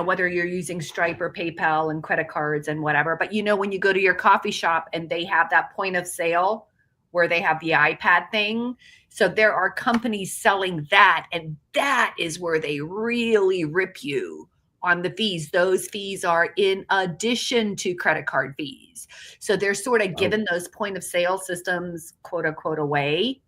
Speaker 3: whether you're using Stripe or PayPal and credit cards and whatever, but when you go to your coffee shop and they have that point of sale where they have the iPad thing. So there are companies selling that, and that is where they really rip you on the fees. Those fees are in addition to credit card fees. So they're sort of giving those point of sale systems, quote unquote, away.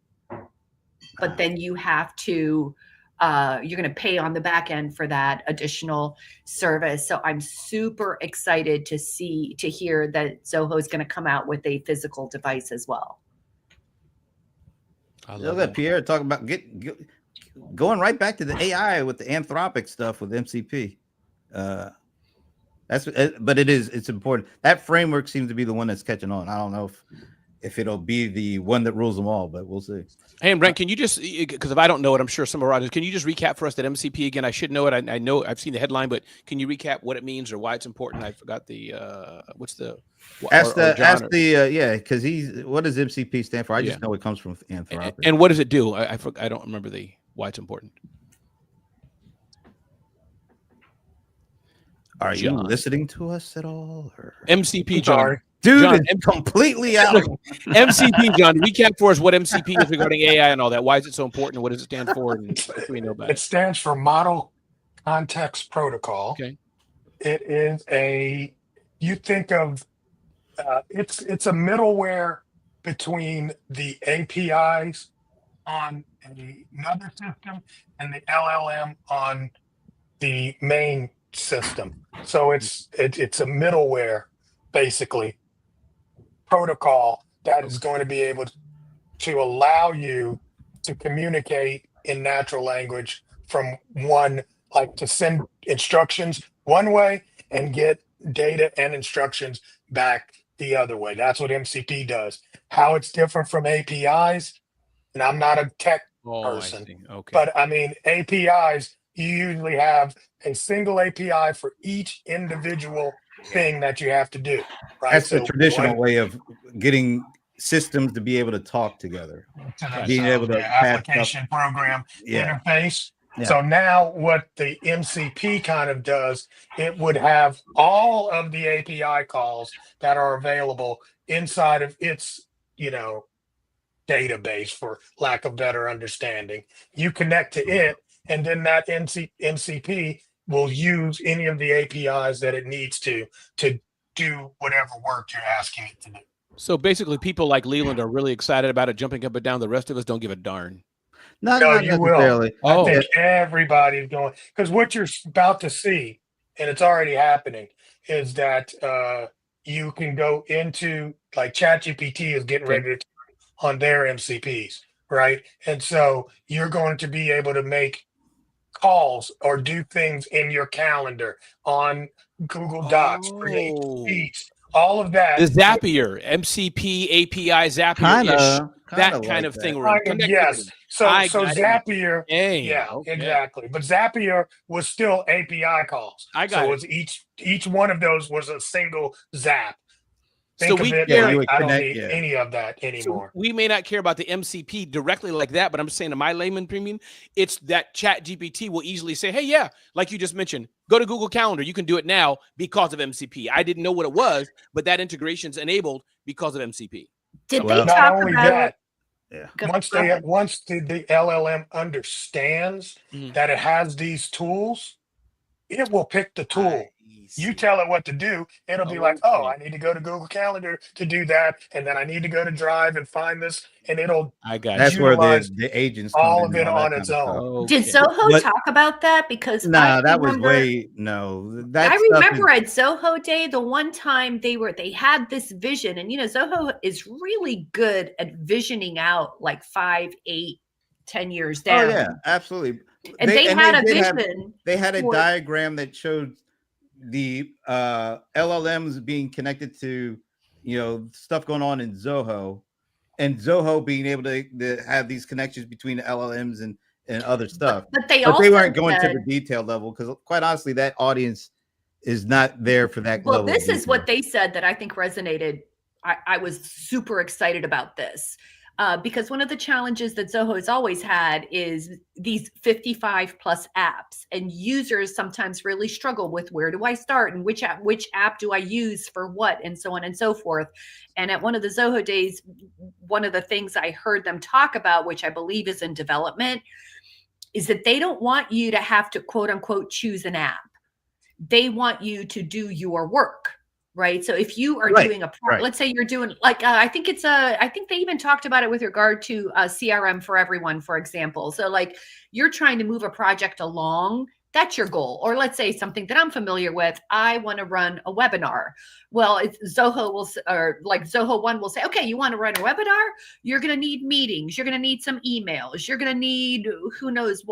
Speaker 3: But then you have to, you're going to pay on the back end for that additional service. So I'm super excited to hear that Zoho is going to come out with a physical device as well.
Speaker 5: I
Speaker 1: Look
Speaker 5: love
Speaker 1: at
Speaker 5: that.
Speaker 1: Pierre talking about going right back to the AI with the Anthropic stuff with MCP. It's important. That framework seems to be the one that's catching on. I don't know if it'll be the one that rules them all, but we'll see.
Speaker 5: Hey, and Brent, can you just, because if I don't know it, I'm sure some of our audience, can you just recap for us that MCP again? I should know it. I know I've seen the headline, but can you recap what it means or why it's important? I forgot the what's the
Speaker 1: Ask the yeah, because what does MCP stand for? I just know it comes from anthropology.
Speaker 5: And what does it do? I don't remember why it's important.
Speaker 1: Are you listening to us at all? Or?
Speaker 5: MCP, John.
Speaker 1: Dude,
Speaker 5: John,
Speaker 1: it's completely out.
Speaker 5: MCP, John, recap for us what MCP is regarding AI and all that. Why is it so important? And what does it stand for? And what do we know about it?
Speaker 4: It stands for Model Context Protocol.
Speaker 5: Okay.
Speaker 4: It is you think of, it's a middleware between the APIs on another system and the LLM on the main system. So it's a middleware, basically, protocol that is going to be able to allow you to communicate in natural language from one, like to send instructions one way and get data and instructions back the other way. That's what MCP does. How it's different from APIs, and I'm not a tech person,
Speaker 5: okay.
Speaker 4: but I mean, APIs, you usually have a single API for each individual thing that you have to do. Right?
Speaker 1: That's the traditional way of getting systems to be able to talk together. Being able to
Speaker 4: application program interface.
Speaker 1: Yeah.
Speaker 4: So now what the MCP kind of does, it would have all of the API calls that are available inside of its, database, for lack of better understanding. You connect to it, and then that MCP will use any of the APIs that it needs to do whatever work you're asking it to do.
Speaker 5: So basically, people like Leland are really excited about it, jumping up and down. The rest of us don't give a darn.
Speaker 1: No,
Speaker 4: you will. I think everybody's going, because what you're about to see, and it's already happening, is that you can go into, like, ChatGPT is getting ready to on their MCPs, right? And so you're going to be able to make calls or do things in your calendar on Google Docs, create sheets, all of that.
Speaker 5: The Zapier, MCP API Zapier, that kind of thing.
Speaker 4: Yes. So Zapier, exactly. But Zapier was still API calls. It was each one of those was a single Zap. Think of it like, I don't need any of that anymore.
Speaker 5: So we may not care about the MCP directly like that, but I'm saying to my layman premium, it's that ChatGPT will easily say, hey, like you just mentioned, go to Google Calendar. You can do it now because of MCP. I didn't know what it was, but that integration's enabled because of MCP.
Speaker 3: Did they talk about
Speaker 4: that? Yeah. Once the LLM understands that it has these tools, it will pick the tool. You tell it what to do, it'll be like, I need to go to Google Calendar to do that, and then I need to go to Drive and find this, and it'll.
Speaker 1: That's where the agents
Speaker 4: all of it on its own.
Speaker 3: Did Zoho talk about that? Because
Speaker 1: I remember
Speaker 3: at Zoho Day, the one time they had this vision, and Zoho is really good at visioning out like 5, 8, 10 years down.
Speaker 1: Oh yeah, absolutely.
Speaker 3: And they had a vision.
Speaker 1: They had a diagram that showed the LLMs being connected to stuff going on in Zoho, and Zoho being able to have these connections between the LLMs and other stuff.
Speaker 3: But they
Speaker 1: weren't going to the detail level, because quite honestly, that audience is not there for that level.
Speaker 3: Well, this is what they said that I think resonated. I was super excited about this. Because one of the challenges that Zoho has always had is these 55 plus apps, and users sometimes really struggle with where do I start and which app do I use for what, and so on and so forth. And at one of the Zoho days, one of the things I heard them talk about, which I believe is in development, is that they don't want you to have to quote unquote choose an app. They want you to do your work. Right. So if you are doing let's say you're doing I think they even talked about it with regard to CRM for everyone, for example. So like you're trying to move a project along, that's your goal. Or let's say something that I'm familiar with, I want to run a webinar. Well, Zoho One will say, okay, you want to run a webinar? You're going to need meetings. You're going to need some emails. You're going to need, who knows?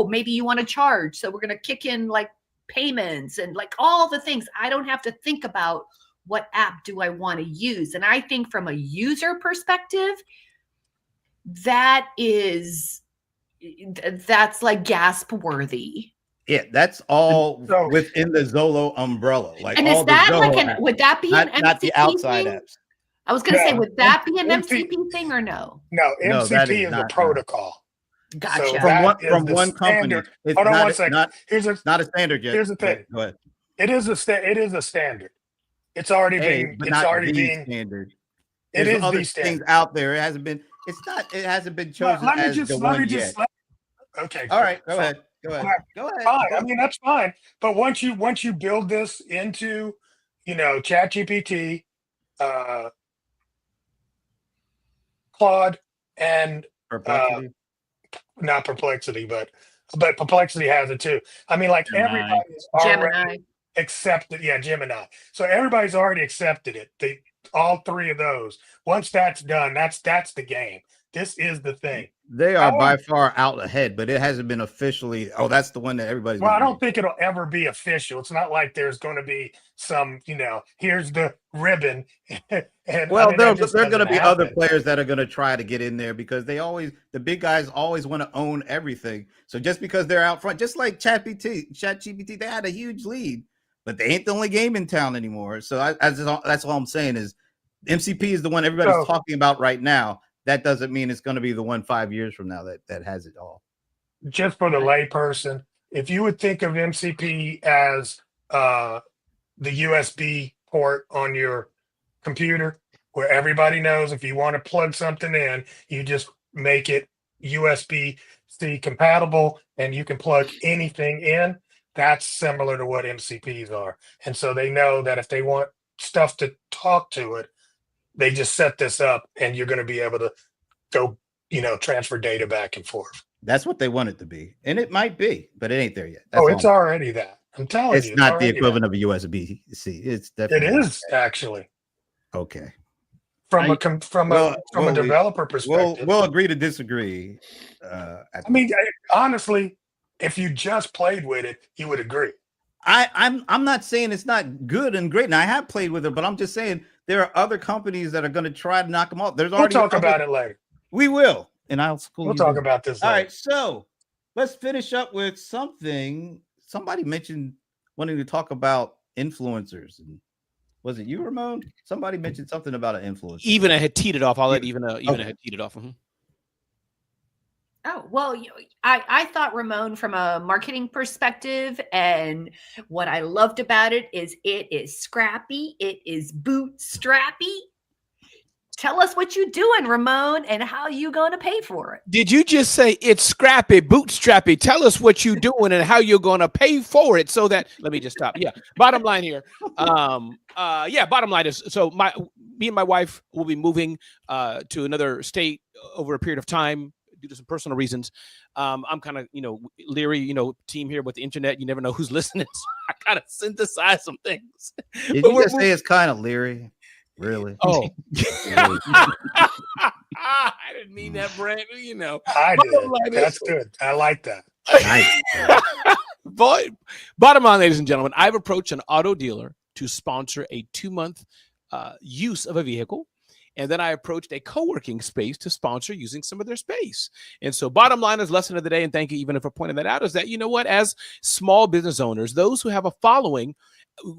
Speaker 3: Maybe you want to charge. So we're going to kick in like payments and like all the things. I don't have to think about what app do I want to use? And I think from a user perspective, that's like gasp worthy.
Speaker 1: Yeah, that's all
Speaker 4: So-
Speaker 1: within the Zolo umbrella. Like,
Speaker 3: And
Speaker 1: all
Speaker 3: is that
Speaker 1: the Zoho
Speaker 3: like
Speaker 1: apps,
Speaker 3: would that be an
Speaker 1: not the
Speaker 3: MCP
Speaker 1: outside
Speaker 3: thing?
Speaker 1: apps.
Speaker 3: I was going to say,
Speaker 4: No,
Speaker 3: would that be an
Speaker 4: MC
Speaker 3: MCP thing or no?
Speaker 4: No,
Speaker 1: No, that
Speaker 4: MCP
Speaker 1: is
Speaker 4: is
Speaker 1: not,
Speaker 4: a
Speaker 1: no.
Speaker 4: protocol.
Speaker 3: Gotcha.
Speaker 4: So
Speaker 1: From
Speaker 4: that
Speaker 1: one
Speaker 4: is
Speaker 1: from
Speaker 4: the
Speaker 1: one company.
Speaker 4: standard.
Speaker 1: It's
Speaker 4: Hold on
Speaker 1: not,
Speaker 4: one second.
Speaker 1: not
Speaker 4: Here's a
Speaker 1: not a standard yet.
Speaker 4: Here's the thing.
Speaker 1: Go ahead.
Speaker 4: it is a standard. It's already
Speaker 1: Hey,
Speaker 4: being
Speaker 1: but
Speaker 4: it's
Speaker 1: not
Speaker 4: already
Speaker 1: the
Speaker 4: being
Speaker 1: standard.
Speaker 4: it
Speaker 1: There's
Speaker 4: is
Speaker 1: other
Speaker 4: the
Speaker 1: things
Speaker 4: standard.
Speaker 1: out there. It hasn't been. It's not. It hasn't been chosen
Speaker 4: Let me
Speaker 1: as
Speaker 4: just
Speaker 1: the
Speaker 4: let
Speaker 1: one
Speaker 4: me just
Speaker 1: yet.
Speaker 4: okay.
Speaker 1: All right, go
Speaker 4: fine.
Speaker 1: ahead. Go ahead.
Speaker 4: Alright,
Speaker 1: Go ahead.
Speaker 4: Fine.
Speaker 1: Go
Speaker 4: I mean, that's fine. But once you build this into, ChatGPT, Claude, and
Speaker 1: Perplexity.
Speaker 4: not Perplexity, but Perplexity has it too. I mean, like
Speaker 2: Gemini.
Speaker 4: everybody's already
Speaker 3: Gemini.
Speaker 4: accepted. Yeah, Gemini. So everybody's already accepted it. All three of those. Once that's done, that's the game. This is the thing.
Speaker 1: They are by
Speaker 4: however-
Speaker 1: far out ahead, but it hasn't been officially. Oh, that's the one that everybody's.
Speaker 4: Well, I
Speaker 1: gonna
Speaker 4: don't
Speaker 1: use.
Speaker 4: think it'll ever be official. It's not like there's going to be some, here's the ribbon. And
Speaker 1: Well,
Speaker 4: I mean, that
Speaker 1: there
Speaker 4: just
Speaker 1: are going to
Speaker 4: doesn't
Speaker 1: be other
Speaker 4: happen.
Speaker 1: players that are going to try to get in there because the big guys always want to own everything. So just because they're out front, just like ChatGPT, they had a huge lead, but they ain't the only game in town anymore. So that's all I'm saying is MCP is the one everybody's
Speaker 4: So-
Speaker 1: talking about right now. That doesn't mean it's going to be the one 5 years from now that has it all.
Speaker 4: Just for the layperson, if you would think of MCP as the USB port on your computer, where everybody knows if you want to plug something in, you just make it USB-C compatible and you can plug anything in. That's similar to what MCPs are. And so they know that if they want stuff to talk to it, they just set this up and you're going to be able to go, transfer data back and forth.
Speaker 1: That's what they want it to be, and it might be, but it ain't there yet. That's all
Speaker 4: It's
Speaker 1: I'm-
Speaker 4: already that. I'm telling
Speaker 1: It's
Speaker 4: you.
Speaker 1: not the
Speaker 4: already
Speaker 1: equivalent of a USB-C. It's
Speaker 4: that.
Speaker 1: definitely
Speaker 4: It
Speaker 1: not.
Speaker 4: is actually
Speaker 1: Okay.
Speaker 4: from
Speaker 2: I-
Speaker 4: a developer perspective.
Speaker 1: We'll agree to disagree.
Speaker 4: I mean, honestly, if you just played with it, you would agree.
Speaker 1: I'm not saying it's not good and great, and I have played with it, but I'm just saying there are other companies that are going to try to knock them off. There's
Speaker 4: We'll
Speaker 1: already
Speaker 4: talk about it later.
Speaker 1: We will, and I'll school
Speaker 4: We'll
Speaker 1: you
Speaker 4: talk
Speaker 1: then.
Speaker 4: about this
Speaker 1: All
Speaker 4: later.
Speaker 1: right, so let's finish up with something. Somebody mentioned wanting to talk about influencers. And was it you, Ramon? Somebody mentioned something about an influencer.
Speaker 5: Even I had teed it off. I'll let even
Speaker 1: Okay.
Speaker 5: I had teed it off.
Speaker 3: Oh, well, I thought Ramon from a marketing perspective, and what I loved about it is scrappy. It is bootstrappy. Tell us what you doing, Ramon, and how you going to pay for it.
Speaker 5: Did you just say it's scrappy, bootstrappy? Tell us what you're doing and how you're going to pay for it. So that let me just stop. Yeah. Bottom line here. Bottom line is so me and my wife will be moving to another state over a period of time due to some personal reasons. I'm kind of, leery, team here with the internet. You never know who's listening. So I kind of synthesize some things.
Speaker 1: Did
Speaker 5: But
Speaker 1: you
Speaker 5: we're
Speaker 1: just say it's kind of leery? Really?
Speaker 5: Oh,
Speaker 1: Really?
Speaker 5: I didn't mean that, Brent.
Speaker 4: I
Speaker 5: Bottom line
Speaker 4: did.
Speaker 5: is-
Speaker 4: That's good. I like that.
Speaker 1: Nice.
Speaker 5: Boy, bottom line, ladies and gentlemen, I've approached an auto dealer to sponsor a 2-month use of a vehicle. And then I approached a co-working space to sponsor using some of their space. And so bottom line is lesson of the day, and thank you even for pointing that out, is that, as small business owners, those who have a following,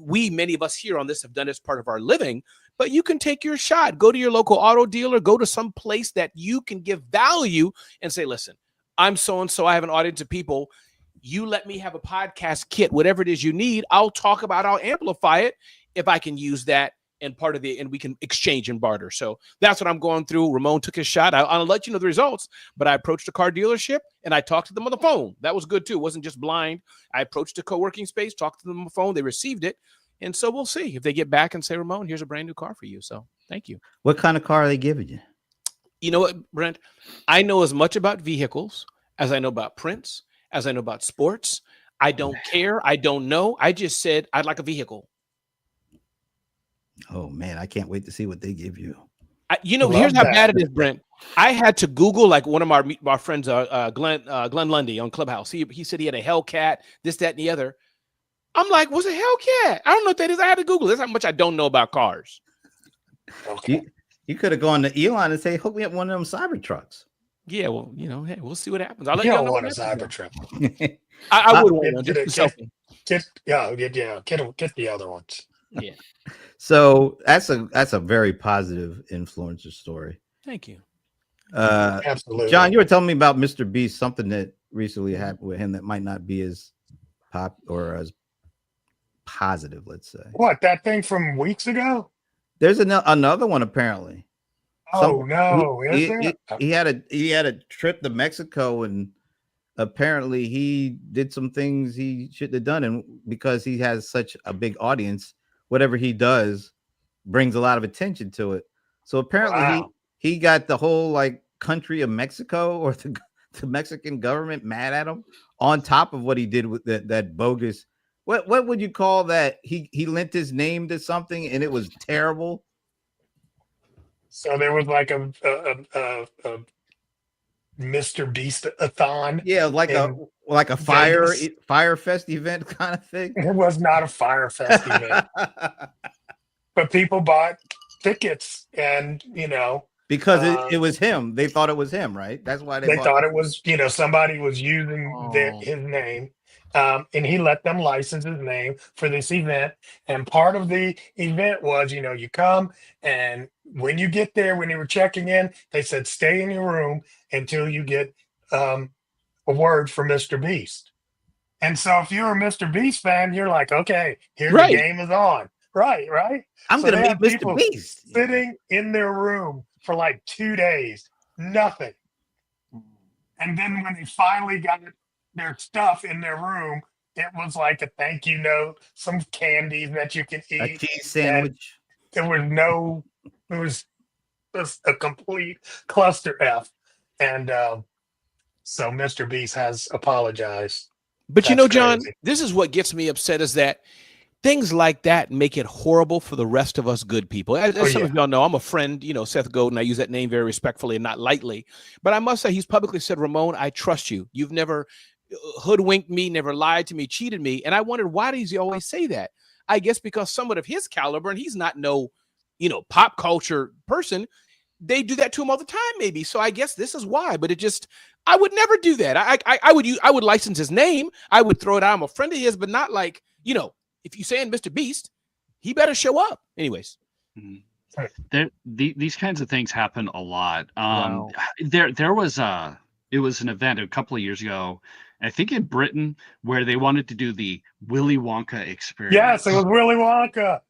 Speaker 5: many of us here on this have done as part of our living, but you can take your shot. Go to your local auto dealer, go to some place that you can give value and say, listen, I'm so-and-so, I have an audience of people. You let me have a podcast kit, whatever it is you need. I'll talk about, I'll amplify it if I can use that and and we can exchange and barter. So that's what I'm going through. Ramon took his shot. I'll let you know the results, but I approached a car dealership and I talked to them on the phone. That was good too. It wasn't just blind. I approached a co-working space, talked to them on the phone. They received it. And so we'll see if they get back and say, Ramon, here's a brand new car for you. So thank you.
Speaker 1: What kind of car are they giving you?
Speaker 5: You know what, Brent? I know as much about vehicles as I know about prints, as I know about sports. I don't care. I don't know. I just said, I'd like a vehicle.
Speaker 1: Oh man, I can't wait to see what they give you.
Speaker 4: Love
Speaker 5: Here's how
Speaker 4: that.
Speaker 5: bad it is, Brent. I had to Google, like one of our friends, Glenn Lundy on Clubhouse. He said he had a Hellcat, this, that, and the other. I'm like, what's a Hellcat? I don't know what that is. I had to Google it. That's how much I don't know about cars.
Speaker 4: Okay.
Speaker 1: You could have gone to Elon and say, hook me up one of them Cybertrucks.
Speaker 5: Yeah, well, hey, we'll see what happens. I'll let
Speaker 4: You
Speaker 5: y'all
Speaker 4: don't
Speaker 5: know
Speaker 4: want a
Speaker 5: what happens,
Speaker 4: Cybertruck.
Speaker 5: though. I would want
Speaker 4: Get-
Speaker 5: one.
Speaker 4: get
Speaker 5: Just
Speaker 4: it,
Speaker 5: for selfie.
Speaker 4: Get the other ones.
Speaker 5: Yeah.
Speaker 1: So that's a very positive influencer story.
Speaker 5: Thank you.
Speaker 4: Absolutely.
Speaker 1: John, you were telling me about Mr. Beast, something that recently happened with him that might not be as pop or as positive, let's say.
Speaker 4: What, that thing from weeks ago?
Speaker 1: There's another one apparently.
Speaker 4: Oh no, is there?
Speaker 1: He had a trip to Mexico, and apparently he did some things he shouldn't have done, and because he has such a big audience, whatever he does brings a lot of attention to it. So apparently
Speaker 4: Wow.
Speaker 1: he got the whole like country of Mexico or the Mexican government mad at him on top of what he did with that bogus. What would you call that? He lent his name to something and it was terrible.
Speaker 4: So there was like a Mr. Beast-a-thon.
Speaker 1: Yeah, like
Speaker 4: in
Speaker 1: a fire
Speaker 4: Vegas.
Speaker 1: fest event kind of thing.
Speaker 4: It was not a Fire Fest event, but people bought tickets, and
Speaker 1: Because it was him. They thought it was him, right? That's why
Speaker 4: they
Speaker 1: bought
Speaker 4: thought it was somebody was using
Speaker 5: Oh.
Speaker 4: his name, and he let them license his name for this event. And part of the event was, you come, and when you get there, when you were checking in, they said stay in your room until you get a word from Mr. Beast. And so if you're a Mr. Beast fan, you're like, okay, here
Speaker 5: Right.
Speaker 4: the game is on. Right.
Speaker 1: I'm
Speaker 4: So
Speaker 1: gonna
Speaker 4: they
Speaker 1: meet
Speaker 4: have
Speaker 1: Mr.
Speaker 4: people
Speaker 1: Beast.
Speaker 4: sitting in their room for like 2 days, nothing. And then when they finally got their stuff in their room, it was like a thank you note, some candies that you can
Speaker 1: A
Speaker 4: eat.
Speaker 1: cheese sandwich.
Speaker 4: It was just a complete cluster F. And so Mr. Beast has apologized.
Speaker 5: But
Speaker 4: That's
Speaker 5: John,
Speaker 4: crazy.
Speaker 5: this is what gets me upset is that things like that make it horrible for the rest of us good people. As some of y'all know, I'm a friend, Seth Godin. I use that name very respectfully and not lightly. But I must say, he's publicly said, Ramon, I trust you. You've never hoodwinked me, never lied to me, cheated me. And I wondered, why does he always say that? I guess because someone of his caliber, and he's not no, pop culture person, they do that to him all the time, maybe. So I guess this is why. But I would never do that. I would license his name. I would throw it out. I'm a friend of his, but not like, if you saying Mr. Beast, he better show up. Anyways.
Speaker 2: These kinds of things happen a lot.
Speaker 5: Wow.
Speaker 2: There was it was an event a couple of years ago, I think in Britain, where they wanted to do the Willy Wonka experience.
Speaker 4: Yes, it was Willy Wonka.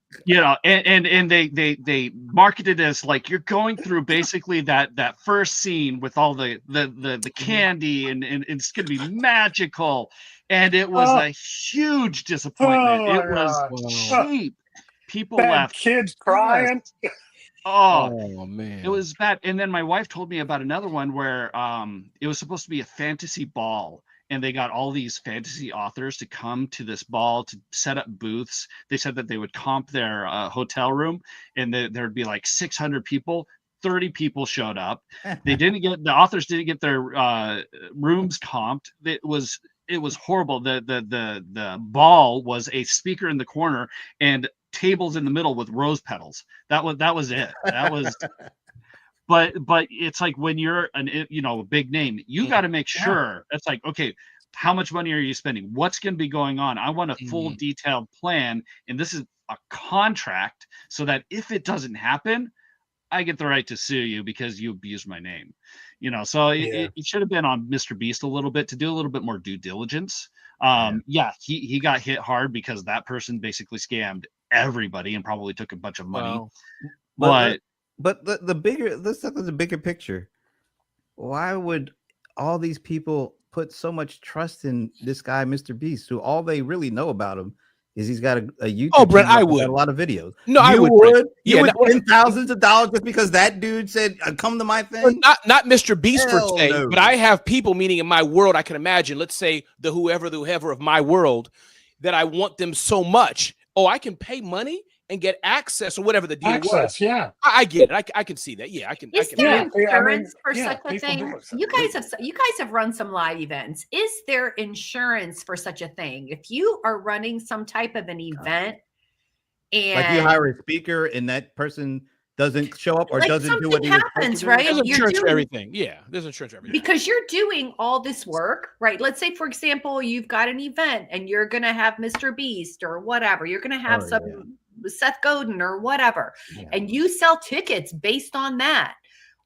Speaker 2: And they marketed it as like you're going through basically that first scene with all the candy and it's going to be magical, and it was a huge disappointment.
Speaker 4: Oh,
Speaker 2: It was cheap. People
Speaker 4: Bad
Speaker 2: left.
Speaker 4: kids crying.
Speaker 5: Oh man,
Speaker 2: it was bad. And then my wife told me about another one where it was supposed to be a fantasy ball, and they got all these fantasy authors to come to this ball to set up booths. They said that they would comp their hotel room, and there'd be like 600 people. 30 people showed up. The authors didn't get their rooms comped. It was horrible. The ball was a speaker in the corner and tables in the middle with rose petals. That was it. That was. But it's like when you're a big name, you got to make sure. It's like, okay, how much money are you spending? What's going to be going on? I want a full detailed plan, and this is a contract, so that if it doesn't happen, I get the right to sue you because you abused my name. So it should have been on Mr. Beast a little bit to do a little bit more due diligence. He got hit hard because that person basically scammed everybody and probably took a bunch of money.
Speaker 1: Wow. But let's look at the bigger picture. Why would all these people put so much trust in this guy, Mr. Beast, who all they really know about him is he's got a YouTube.
Speaker 5: Oh, Brent, I
Speaker 1: got
Speaker 5: would
Speaker 1: a lot of videos.
Speaker 5: No, I would.
Speaker 1: You would spend thousands of dollars just because that dude said, "Come to my thing."
Speaker 5: Not Mr. Beast per se,
Speaker 1: no.
Speaker 5: but I have people, meaning in my world, I can imagine. Let's say the whoever of my world, that I want them so much. Oh, I can pay money and get access or whatever the deal was.
Speaker 4: Access, yeah.
Speaker 5: I get it. I can see that. Yeah, I can.
Speaker 3: Is
Speaker 5: I
Speaker 3: there
Speaker 5: can.
Speaker 4: Yeah, I mean,
Speaker 3: insurance for
Speaker 4: yeah,
Speaker 3: such a
Speaker 4: people
Speaker 3: thing?
Speaker 4: do it.
Speaker 3: You guys have run some live events. Is there insurance for such a thing? If you are running some type of an event and
Speaker 1: Like you hire a speaker and that person doesn't show up or
Speaker 3: like
Speaker 1: doesn't do what
Speaker 3: something
Speaker 1: he was supposed
Speaker 3: happens,
Speaker 1: to do?
Speaker 3: right?
Speaker 5: There's
Speaker 3: You're
Speaker 5: insurance for
Speaker 3: doing-
Speaker 5: everything. Yeah, there's insurance for everything.
Speaker 3: because you're doing all this work, right? Let's say, for example, you've got an event and you're going to have Mr. Beast or whatever. You're going to have some Seth Godin or whatever, and you sell tickets based on that,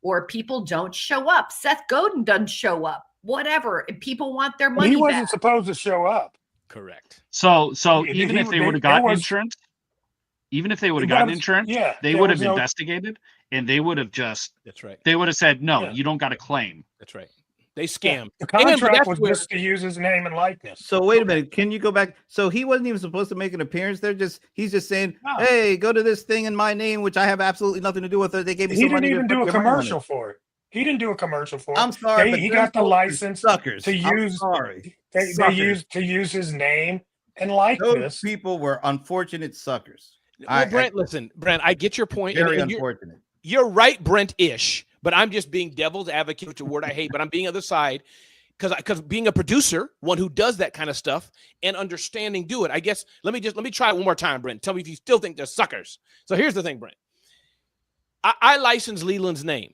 Speaker 3: or people don't show up. Seth Godin doesn't show up, whatever, and people want their
Speaker 4: But
Speaker 3: money
Speaker 4: he wasn't
Speaker 3: back.
Speaker 4: supposed to show up.
Speaker 5: Correct.
Speaker 2: So
Speaker 4: He-
Speaker 2: even
Speaker 4: he-
Speaker 2: if they
Speaker 4: they-
Speaker 2: would have
Speaker 4: there
Speaker 2: gotten
Speaker 4: was-
Speaker 2: insurance, even if they would have
Speaker 4: There
Speaker 2: gotten
Speaker 4: was-
Speaker 2: insurance,
Speaker 4: yeah,
Speaker 2: they
Speaker 4: there
Speaker 2: would
Speaker 4: was
Speaker 2: have
Speaker 4: no-
Speaker 2: investigated and they would have just
Speaker 5: That's right.
Speaker 2: they would have said, no,
Speaker 4: Yeah.
Speaker 2: you don't got a claim.
Speaker 5: That's right. They scam.
Speaker 4: The
Speaker 5: And
Speaker 4: contract
Speaker 5: that's
Speaker 4: was
Speaker 5: where-
Speaker 4: just to use his name and likeness.
Speaker 1: So wait a minute. Can you go back? So he wasn't even supposed to make an appearance. He's just saying,
Speaker 4: No.
Speaker 1: "Hey, go to this thing in my name, which I have absolutely nothing to do with it. They gave me
Speaker 4: He
Speaker 1: some
Speaker 4: didn't
Speaker 1: money to
Speaker 4: even
Speaker 1: put
Speaker 4: do a
Speaker 1: your money on it."
Speaker 4: commercial for it. He didn't do a commercial for it.
Speaker 1: I'm sorry, but
Speaker 4: He
Speaker 1: those
Speaker 4: got the
Speaker 1: folks are
Speaker 4: license
Speaker 1: suckers.
Speaker 4: to
Speaker 1: I'm
Speaker 4: use.
Speaker 1: sorry.
Speaker 4: They
Speaker 1: Suckers.
Speaker 4: used to use his name and
Speaker 1: Those
Speaker 4: likeness.
Speaker 1: people were unfortunate suckers.
Speaker 5: Well, Brent, listen, Brent, I get your point.
Speaker 1: Very
Speaker 5: and
Speaker 1: unfortunate.
Speaker 5: you're right, Brent-ish, but I'm just being devil's advocate, which is a word I hate, but I'm being other side because being a producer, one who does that kind of stuff and understanding do it. I guess let me try it one more time, Brent. Tell me if you still think they're suckers. So here's the thing, Brent. I license Leland's name.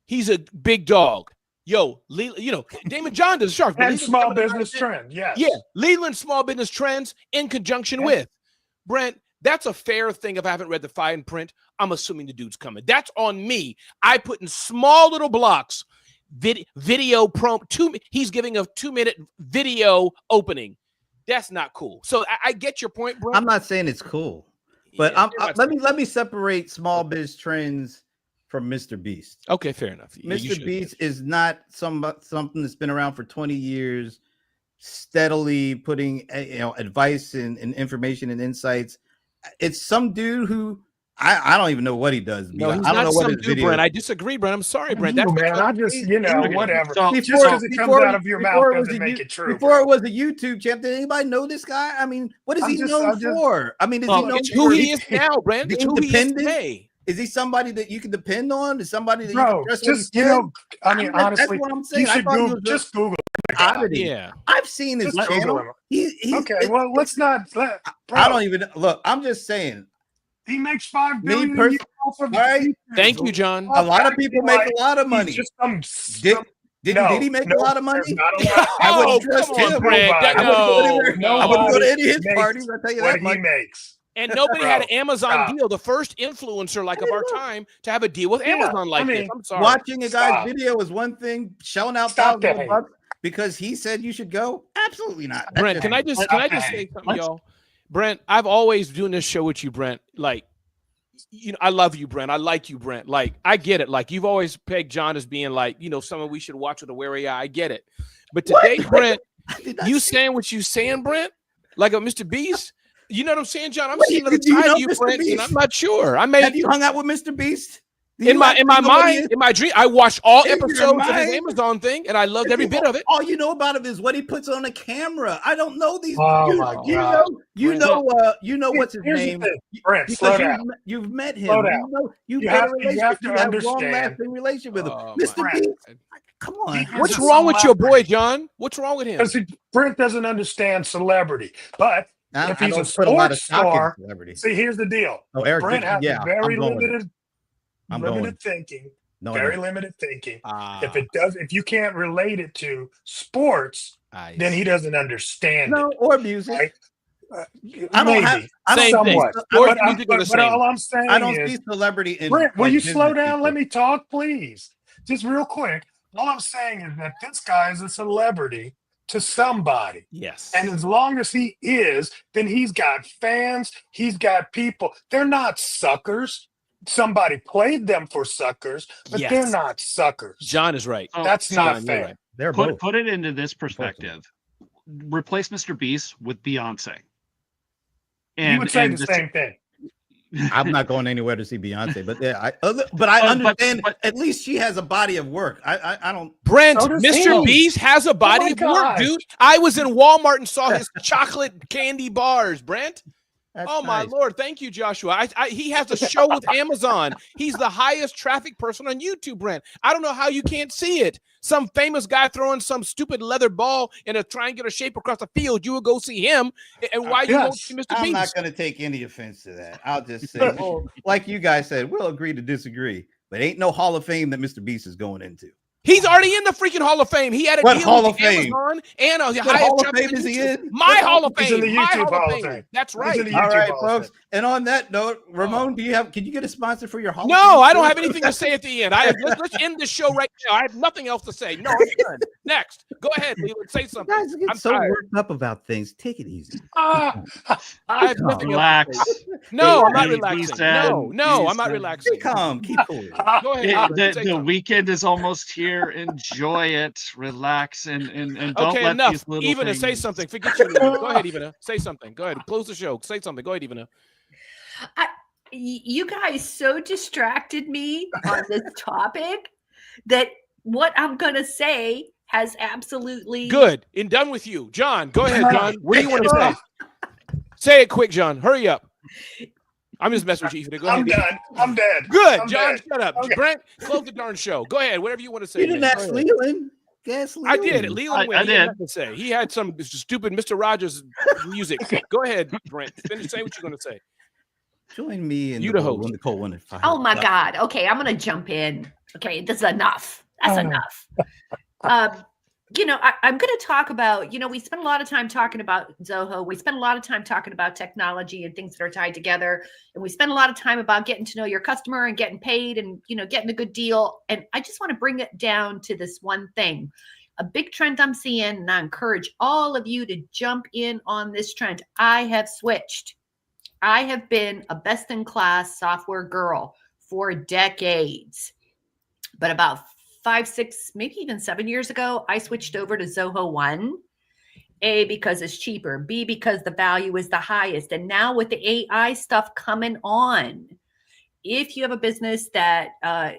Speaker 5: He's a big dog. Yo, Damon John does Sharks. but
Speaker 4: And
Speaker 5: Leland
Speaker 4: small
Speaker 5: somebody
Speaker 4: business
Speaker 5: like that.
Speaker 4: trend, yes.
Speaker 5: Yeah, Leland Small Business Trends in conjunction
Speaker 4: Yeah.
Speaker 5: with Brent. That's a fair thing. If I haven't read the fine print, I'm assuming the dude's coming. That's on me. I put in small little blocks, video he's giving a 2-minute video opening. That's not cool. So I get your point, Brent.
Speaker 1: I'm not saying it's cool, but
Speaker 5: Yeah, you're not
Speaker 1: let me separate small biz trends from Mr. Beast.
Speaker 5: okay, fair enough. Yeah, you
Speaker 1: Mr.
Speaker 5: should.
Speaker 1: Beast is not something that's been around for 20 years, steadily putting advice and information and insights. It's some dude who I don't even know what he does.
Speaker 5: No, he's
Speaker 1: I don't
Speaker 5: not
Speaker 1: know what
Speaker 5: some
Speaker 1: his
Speaker 5: dude,
Speaker 1: video.
Speaker 5: Brent. I disagree, Brent. I'm sorry, Brent.
Speaker 4: You,
Speaker 5: That's
Speaker 4: man, I just,
Speaker 2: Okay,
Speaker 4: whatever.
Speaker 2: so-
Speaker 4: Just
Speaker 1: Before-
Speaker 4: because it comes
Speaker 1: before-
Speaker 4: out of your
Speaker 1: before
Speaker 4: mouth
Speaker 1: it was
Speaker 4: doesn't
Speaker 1: a
Speaker 4: make
Speaker 1: you-
Speaker 4: it true.
Speaker 1: Before
Speaker 4: bro.
Speaker 1: it was a YouTube champ, did anybody know this guy? I mean, what is
Speaker 4: I'm
Speaker 1: he
Speaker 4: just-
Speaker 1: known
Speaker 4: I'm just-
Speaker 1: for? I mean, is
Speaker 2: Well,
Speaker 1: he known
Speaker 5: it's
Speaker 1: for
Speaker 5: who he is now, Brent. It's
Speaker 1: being
Speaker 5: who he is
Speaker 1: dependent?
Speaker 5: today.
Speaker 1: Is he somebody that you can depend on? Is somebody that you
Speaker 4: Bro,
Speaker 1: can trust? what he
Speaker 4: just,
Speaker 1: says?
Speaker 4: I mean,
Speaker 1: That's
Speaker 4: honestly,
Speaker 1: what I'm saying.
Speaker 4: you
Speaker 1: I
Speaker 4: should
Speaker 1: thought he
Speaker 4: Google,
Speaker 1: was
Speaker 4: just Google.
Speaker 1: oddity.
Speaker 5: Yeah.
Speaker 1: I've seen his
Speaker 4: Just
Speaker 1: channel.
Speaker 4: Google him. Okay, well, let's not. Bro,
Speaker 1: I don't even look. I'm just saying.
Speaker 4: he makes $5
Speaker 1: Me
Speaker 4: billion
Speaker 1: pers-
Speaker 4: off of
Speaker 1: Right?
Speaker 4: YouTube.
Speaker 5: Thank you, John.
Speaker 1: A lot of people make a lot of
Speaker 4: He's
Speaker 1: money.
Speaker 4: just some.
Speaker 1: Did he make a lot of money?
Speaker 4: there's not a lot.
Speaker 1: I wouldn't
Speaker 5: Oh,
Speaker 1: trust
Speaker 5: come on,
Speaker 1: him.
Speaker 5: Brent.
Speaker 4: Nobody.
Speaker 1: I wouldn't go
Speaker 5: No,
Speaker 1: anywhere.
Speaker 5: no.
Speaker 1: I wouldn't go to
Speaker 4: Nobody
Speaker 1: any of his
Speaker 4: makes
Speaker 1: parties. I'll tell you
Speaker 4: What
Speaker 1: that
Speaker 4: he
Speaker 1: much.
Speaker 4: makes.
Speaker 5: And nobody
Speaker 4: Bro,
Speaker 5: had an Amazon
Speaker 4: stop.
Speaker 5: deal. The first influencer like of our time to have a deal with
Speaker 4: Yeah,
Speaker 5: Amazon like
Speaker 4: I
Speaker 5: this.
Speaker 4: mean,
Speaker 5: I'm sorry.
Speaker 1: Watching a guy's
Speaker 4: Stop.
Speaker 1: video is one thing. Shelling out
Speaker 4: Stop
Speaker 1: thousands
Speaker 4: the
Speaker 1: of bucks because he said you should go. Absolutely not. That's
Speaker 5: Brent, can I just
Speaker 4: Okay.
Speaker 5: say something,
Speaker 2: Let's-
Speaker 5: y'all? Brent, I've always doing this show with you, Brent. Like, I love you, Brent. I like you, Brent. Like, I get it. Like, you've always pegged John as being like, someone we should watch with a wary eye. I get it. But today, Brent,
Speaker 1: I did not
Speaker 5: you
Speaker 1: say-
Speaker 5: saying what you saying, Brent? Like a Mr. Beast? You know what I'm saying, John? I'm
Speaker 1: What,
Speaker 5: seeing
Speaker 1: do
Speaker 5: the
Speaker 1: you
Speaker 5: side
Speaker 1: know
Speaker 5: of you,
Speaker 1: Mr.
Speaker 5: Brent, and
Speaker 1: Beast?
Speaker 5: I'm not sure. I
Speaker 1: Have
Speaker 5: may
Speaker 1: you hung out with Mr. Beast? Do
Speaker 5: in
Speaker 1: you
Speaker 5: my
Speaker 1: actually know what he
Speaker 5: mind,
Speaker 1: is?
Speaker 5: in my dream, I watched all
Speaker 1: In your
Speaker 5: episodes of his
Speaker 1: mind?
Speaker 5: Amazon thing, and I loved every bit of it.
Speaker 1: All you know about him is what he puts on the camera. I don't know these.
Speaker 4: Oh
Speaker 1: you,
Speaker 4: my
Speaker 1: you
Speaker 4: God.
Speaker 1: know, you know what's his
Speaker 4: Here's the
Speaker 1: name.
Speaker 4: thing, Brent,
Speaker 1: Because
Speaker 4: slow down.
Speaker 1: you've met him.
Speaker 4: Slow down.
Speaker 1: You've
Speaker 4: You
Speaker 1: had
Speaker 4: have
Speaker 1: a
Speaker 4: to- you
Speaker 1: relationship.
Speaker 4: have to
Speaker 1: You have
Speaker 4: understand.
Speaker 1: long-lasting relationship with him.
Speaker 5: Oh,
Speaker 1: Mr.
Speaker 4: my
Speaker 1: Beast,
Speaker 5: God.
Speaker 1: come on.
Speaker 5: What's
Speaker 4: He's
Speaker 5: wrong
Speaker 4: a
Speaker 5: with your boy,
Speaker 4: celebrity.
Speaker 5: John? What's wrong with him?
Speaker 4: Because Brent doesn't understand celebrity. But
Speaker 1: I
Speaker 4: if he's
Speaker 1: don't
Speaker 4: a
Speaker 1: put a lot of
Speaker 4: sports
Speaker 1: stock in
Speaker 4: star,
Speaker 1: celebrity.
Speaker 4: see, here's the deal.
Speaker 1: Oh, Eric,
Speaker 4: Brent has
Speaker 1: yeah,
Speaker 4: very
Speaker 1: I'm going with it.
Speaker 4: limited,
Speaker 1: I'm going.
Speaker 4: limited thinking.
Speaker 1: No,
Speaker 4: Very
Speaker 1: no.
Speaker 4: limited thinking.
Speaker 5: Ah,
Speaker 4: If you can't relate it to sports, then he doesn't understand
Speaker 1: No,
Speaker 4: it.
Speaker 1: or music.
Speaker 4: Right?
Speaker 1: I don't have.
Speaker 4: Maybe.
Speaker 1: I don't,
Speaker 5: Same thing.
Speaker 4: somewhat.
Speaker 5: Sports
Speaker 4: But,
Speaker 5: music are the
Speaker 4: but
Speaker 5: same.
Speaker 4: all I'm saying
Speaker 1: I don't
Speaker 4: is,
Speaker 1: see celebrity in.
Speaker 4: Brent, will
Speaker 1: like,
Speaker 4: you slow
Speaker 1: business
Speaker 4: down? Let
Speaker 1: people.
Speaker 4: me talk, please. Just real quick. All I'm saying is that this guy is a celebrity to somebody.
Speaker 5: yes.
Speaker 4: And as long as he is, then he's got fans, he's got people. They're not suckers. Somebody played them for suckers, but
Speaker 5: Yes.
Speaker 4: they're not suckers.
Speaker 5: John is right.
Speaker 2: So
Speaker 4: That's not
Speaker 5: John, you're
Speaker 4: fair.
Speaker 5: right.
Speaker 1: They're both.
Speaker 2: put it into this perspective. Replace Mr. Beast with Beyonce.
Speaker 4: You would say the
Speaker 2: this-
Speaker 4: same thing.
Speaker 1: I'm not going anywhere to see Beyonce, but yeah, I
Speaker 2: But-
Speaker 1: understand.
Speaker 2: but-
Speaker 1: at least she has a body of work. I don't.
Speaker 5: Brent,
Speaker 4: So does
Speaker 5: Mr.
Speaker 4: he.
Speaker 5: Beast has a body
Speaker 4: my
Speaker 5: of work,
Speaker 4: gosh.
Speaker 5: dude. I was in Walmart and saw his chocolate candy bars, Brent.
Speaker 1: That's
Speaker 5: Oh my
Speaker 1: nice.
Speaker 5: Lord. Thank you, Joshua. He has a show with Amazon. He's the highest traffic person on YouTube, Brent. I don't know how you can't see it. Some famous guy throwing some stupid leather ball in a triangular shape across the field. You will go see him. And why you won't
Speaker 4: Yes.
Speaker 5: see Mr.
Speaker 1: I'm not
Speaker 5: Beast?
Speaker 1: going to take any offense to that. I'll just say, well, like you guys said, we'll agree to disagree. But ain't no Hall of Fame that Mr. Beast is going into.
Speaker 5: He's already in the freaking Hall of Fame. He had a
Speaker 1: What
Speaker 5: deal
Speaker 1: Hall
Speaker 5: with
Speaker 1: of Fame?
Speaker 5: Amazon and a
Speaker 1: What
Speaker 5: highest
Speaker 1: Hall of
Speaker 5: traffic
Speaker 1: Fame
Speaker 5: on
Speaker 1: is he
Speaker 5: YouTube.
Speaker 1: in?
Speaker 5: My Hall of
Speaker 4: He's in
Speaker 5: Fame.
Speaker 4: the
Speaker 5: My
Speaker 4: YouTube
Speaker 5: Hall of Fame. That's
Speaker 4: He's in
Speaker 5: right.
Speaker 4: the
Speaker 1: All
Speaker 4: YouTube
Speaker 1: right,
Speaker 4: Hall of
Speaker 1: folks.
Speaker 4: Fame.
Speaker 1: And on that note, Ramon, can you get a sponsor for your Hall of
Speaker 5: No,
Speaker 1: Fame?
Speaker 5: I don't have anything to say at the end. Let's end this show right now. I have nothing else to say. No, I'm done. Next. Go ahead, Leland. Say
Speaker 1: You
Speaker 5: something.
Speaker 1: guys get
Speaker 5: I'm
Speaker 1: so
Speaker 5: tired.
Speaker 1: worked up about things. Take it easy.
Speaker 4: Ah,
Speaker 5: I have nothing else
Speaker 2: Relax.
Speaker 5: to say. No, I'm not
Speaker 2: Be
Speaker 5: relaxing.
Speaker 2: sad.
Speaker 5: No,
Speaker 2: Be
Speaker 5: I'm not
Speaker 2: sad.
Speaker 5: relaxing.
Speaker 1: Stay calm. Keep cool.
Speaker 5: Go ahead.
Speaker 2: Yeah,
Speaker 5: Leland. Say
Speaker 2: the
Speaker 5: something.
Speaker 2: weekend is almost here. Enjoy it. Relax and don't
Speaker 5: Okay,
Speaker 2: let
Speaker 5: enough.
Speaker 2: these little
Speaker 5: Ivana, say
Speaker 2: things.
Speaker 5: something. Forget you, Leland. Go ahead, Ivana. Say something. Go ahead. Close the show. Say something. Go ahead, Ivana.
Speaker 3: You guys so distracted me on this topic that what I'm going to say has absolutely
Speaker 5: Good. And done with you. John, go ahead, John. What do you want to say? Say it quick, John. Hurry up. I'm just messing with you, Ivana. Go
Speaker 4: I'm
Speaker 5: ahead.
Speaker 4: done. I'm dead.
Speaker 5: Good.
Speaker 4: I'm
Speaker 5: John,
Speaker 4: dead.
Speaker 5: shut up.
Speaker 4: Okay.
Speaker 5: Brent, close the darn show. Go ahead. Whatever you want to say.
Speaker 1: You didn't
Speaker 5: man.
Speaker 1: ask
Speaker 5: Go ahead.
Speaker 1: Leland. Guess
Speaker 5: I
Speaker 1: Leland.
Speaker 5: did. Leland went.
Speaker 2: I
Speaker 5: He had
Speaker 2: did.
Speaker 5: nothing to say. He had some stupid Mr. Rogers music. Go ahead, Brent. Finish saying what you're going to say.
Speaker 1: Join me and
Speaker 5: You
Speaker 1: the
Speaker 5: the host.
Speaker 1: When the cold winter fire.
Speaker 3: Oh my God. Okay, I'm gonna jump in. Okay, this is enough. That's
Speaker 4: Oh.
Speaker 3: enough. I'm gonna talk about, we spend a lot of time talking about Zoho. We spend a lot of time talking about technology and things that are tied together. And we spend a lot of time about getting to know your customer and getting paid and getting a good deal. And I just want to bring it down to this one thing. A big trend I'm seeing, and I encourage all of you to jump in on this trend. I have switched. I have been a best-in-class software girl for decades. But about 5, 6, maybe even 7 years ago, I switched over to Zoho One. A, because it's cheaper. B, because the value is the highest. And now with the AI stuff coming on, if you have a business that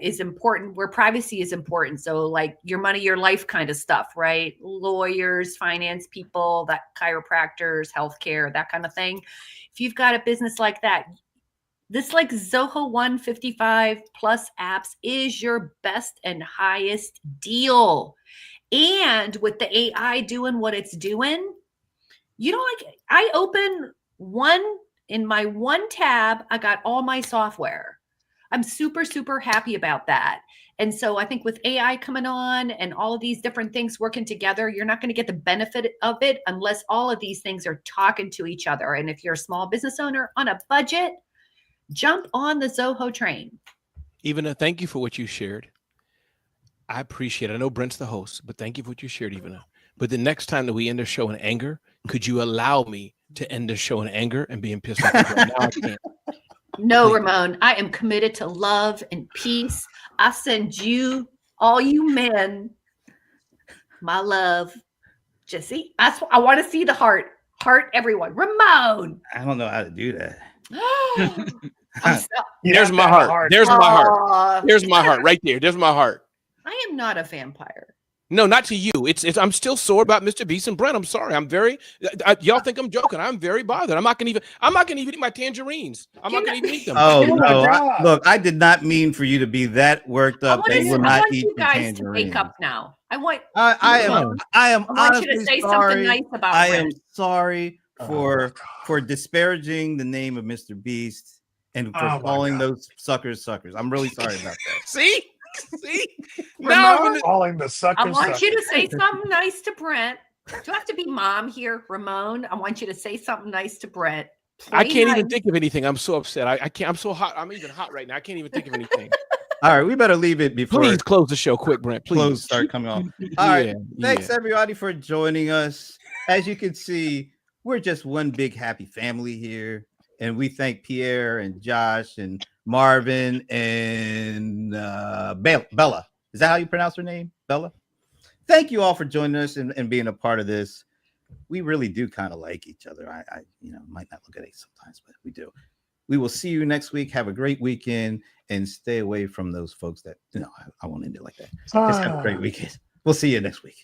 Speaker 3: is important, where privacy is important, so like your money, your life kind of stuff, right? Lawyers, finance people, that chiropractors, healthcare, that kind of thing. If you've got a business like that, this like Zoho 155 plus apps is your best and highest deal. And with the AI doing what it's doing, I open in my one tab, I got all my software. I'm super, super happy about that. And so I think with AI coming on and all of these different things working together, you're not going to get the benefit of it unless all of these things are talking to each other. And if you're a small business owner on a budget, jump on the Zoho train.
Speaker 5: Ivana, thank you for what you shared. I appreciate it. I know Brent's the host, but thank you for what you shared, Ivana. But the next time that we end the show in anger, could you allow me to end the show in anger and being pissed off? Now I can't.
Speaker 3: No, Ramon, I am committed to love and peace. I send you, all you men, my love. Jesse, I want to see the heart. Heart everyone. Ramon.
Speaker 1: I don't know how to do that.
Speaker 4: You
Speaker 5: There's
Speaker 4: have
Speaker 5: my
Speaker 4: to have a
Speaker 5: heart. There's my heart.
Speaker 3: Aw,
Speaker 5: There's my heart right there. There's my heart.
Speaker 3: I am not a vampire.
Speaker 5: No, not to you. It's I'm still sore about Mr. Beast and Brent. I'm sorry. I'm very y'all think I'm joking. I'm very bothered. I'm not gonna even eat my tangerines. I'm not gonna even eat them.
Speaker 1: Oh
Speaker 4: Oh my
Speaker 1: no!
Speaker 4: God.
Speaker 1: Look, I did not mean for you to be that worked up that you will not eat
Speaker 3: you
Speaker 1: the
Speaker 3: guys to
Speaker 1: tangerine.
Speaker 3: wake up now. I want
Speaker 1: I am
Speaker 3: I want
Speaker 1: honestly
Speaker 3: you to say
Speaker 1: sorry.
Speaker 3: something nice about
Speaker 1: I am
Speaker 3: Brent.
Speaker 1: sorry
Speaker 4: Oh,
Speaker 1: for disparaging the name of Mr. Beast and for
Speaker 4: Oh, my
Speaker 1: calling
Speaker 4: God.
Speaker 1: those suckers. I'm really sorry about that.
Speaker 5: See? Now I'm
Speaker 3: Ramon,
Speaker 4: calling the sucker.
Speaker 3: I want you to
Speaker 4: sucker.
Speaker 3: say something nice to Brent. Do I have to be mom here, Ramon? I want you to say something nice to Brent.
Speaker 5: I
Speaker 3: Play
Speaker 5: can't even
Speaker 3: nice.
Speaker 5: think of anything. I'm so upset. I can't. I'm so hot. I'm even hot right now. I can't even think of anything.
Speaker 1: All right, we better leave it before
Speaker 5: Please close the show quick, Brent. Please.
Speaker 1: clothes start coming off. All right,
Speaker 5: Yeah,
Speaker 1: thanks
Speaker 5: yeah.
Speaker 1: everybody for joining us. As you can see, we're just one big happy family here, and we thank Pierre and Josh and Marvin and Bella. Is that how you pronounce her name, Bella? Thank you all for joining us and being a part of this. We really do kind of like each other. I might not look at it sometimes, but we do. We will see you next week. Have a great weekend and stay away from those folks that I won't end it like that. Just have a great weekend. We'll see you next week.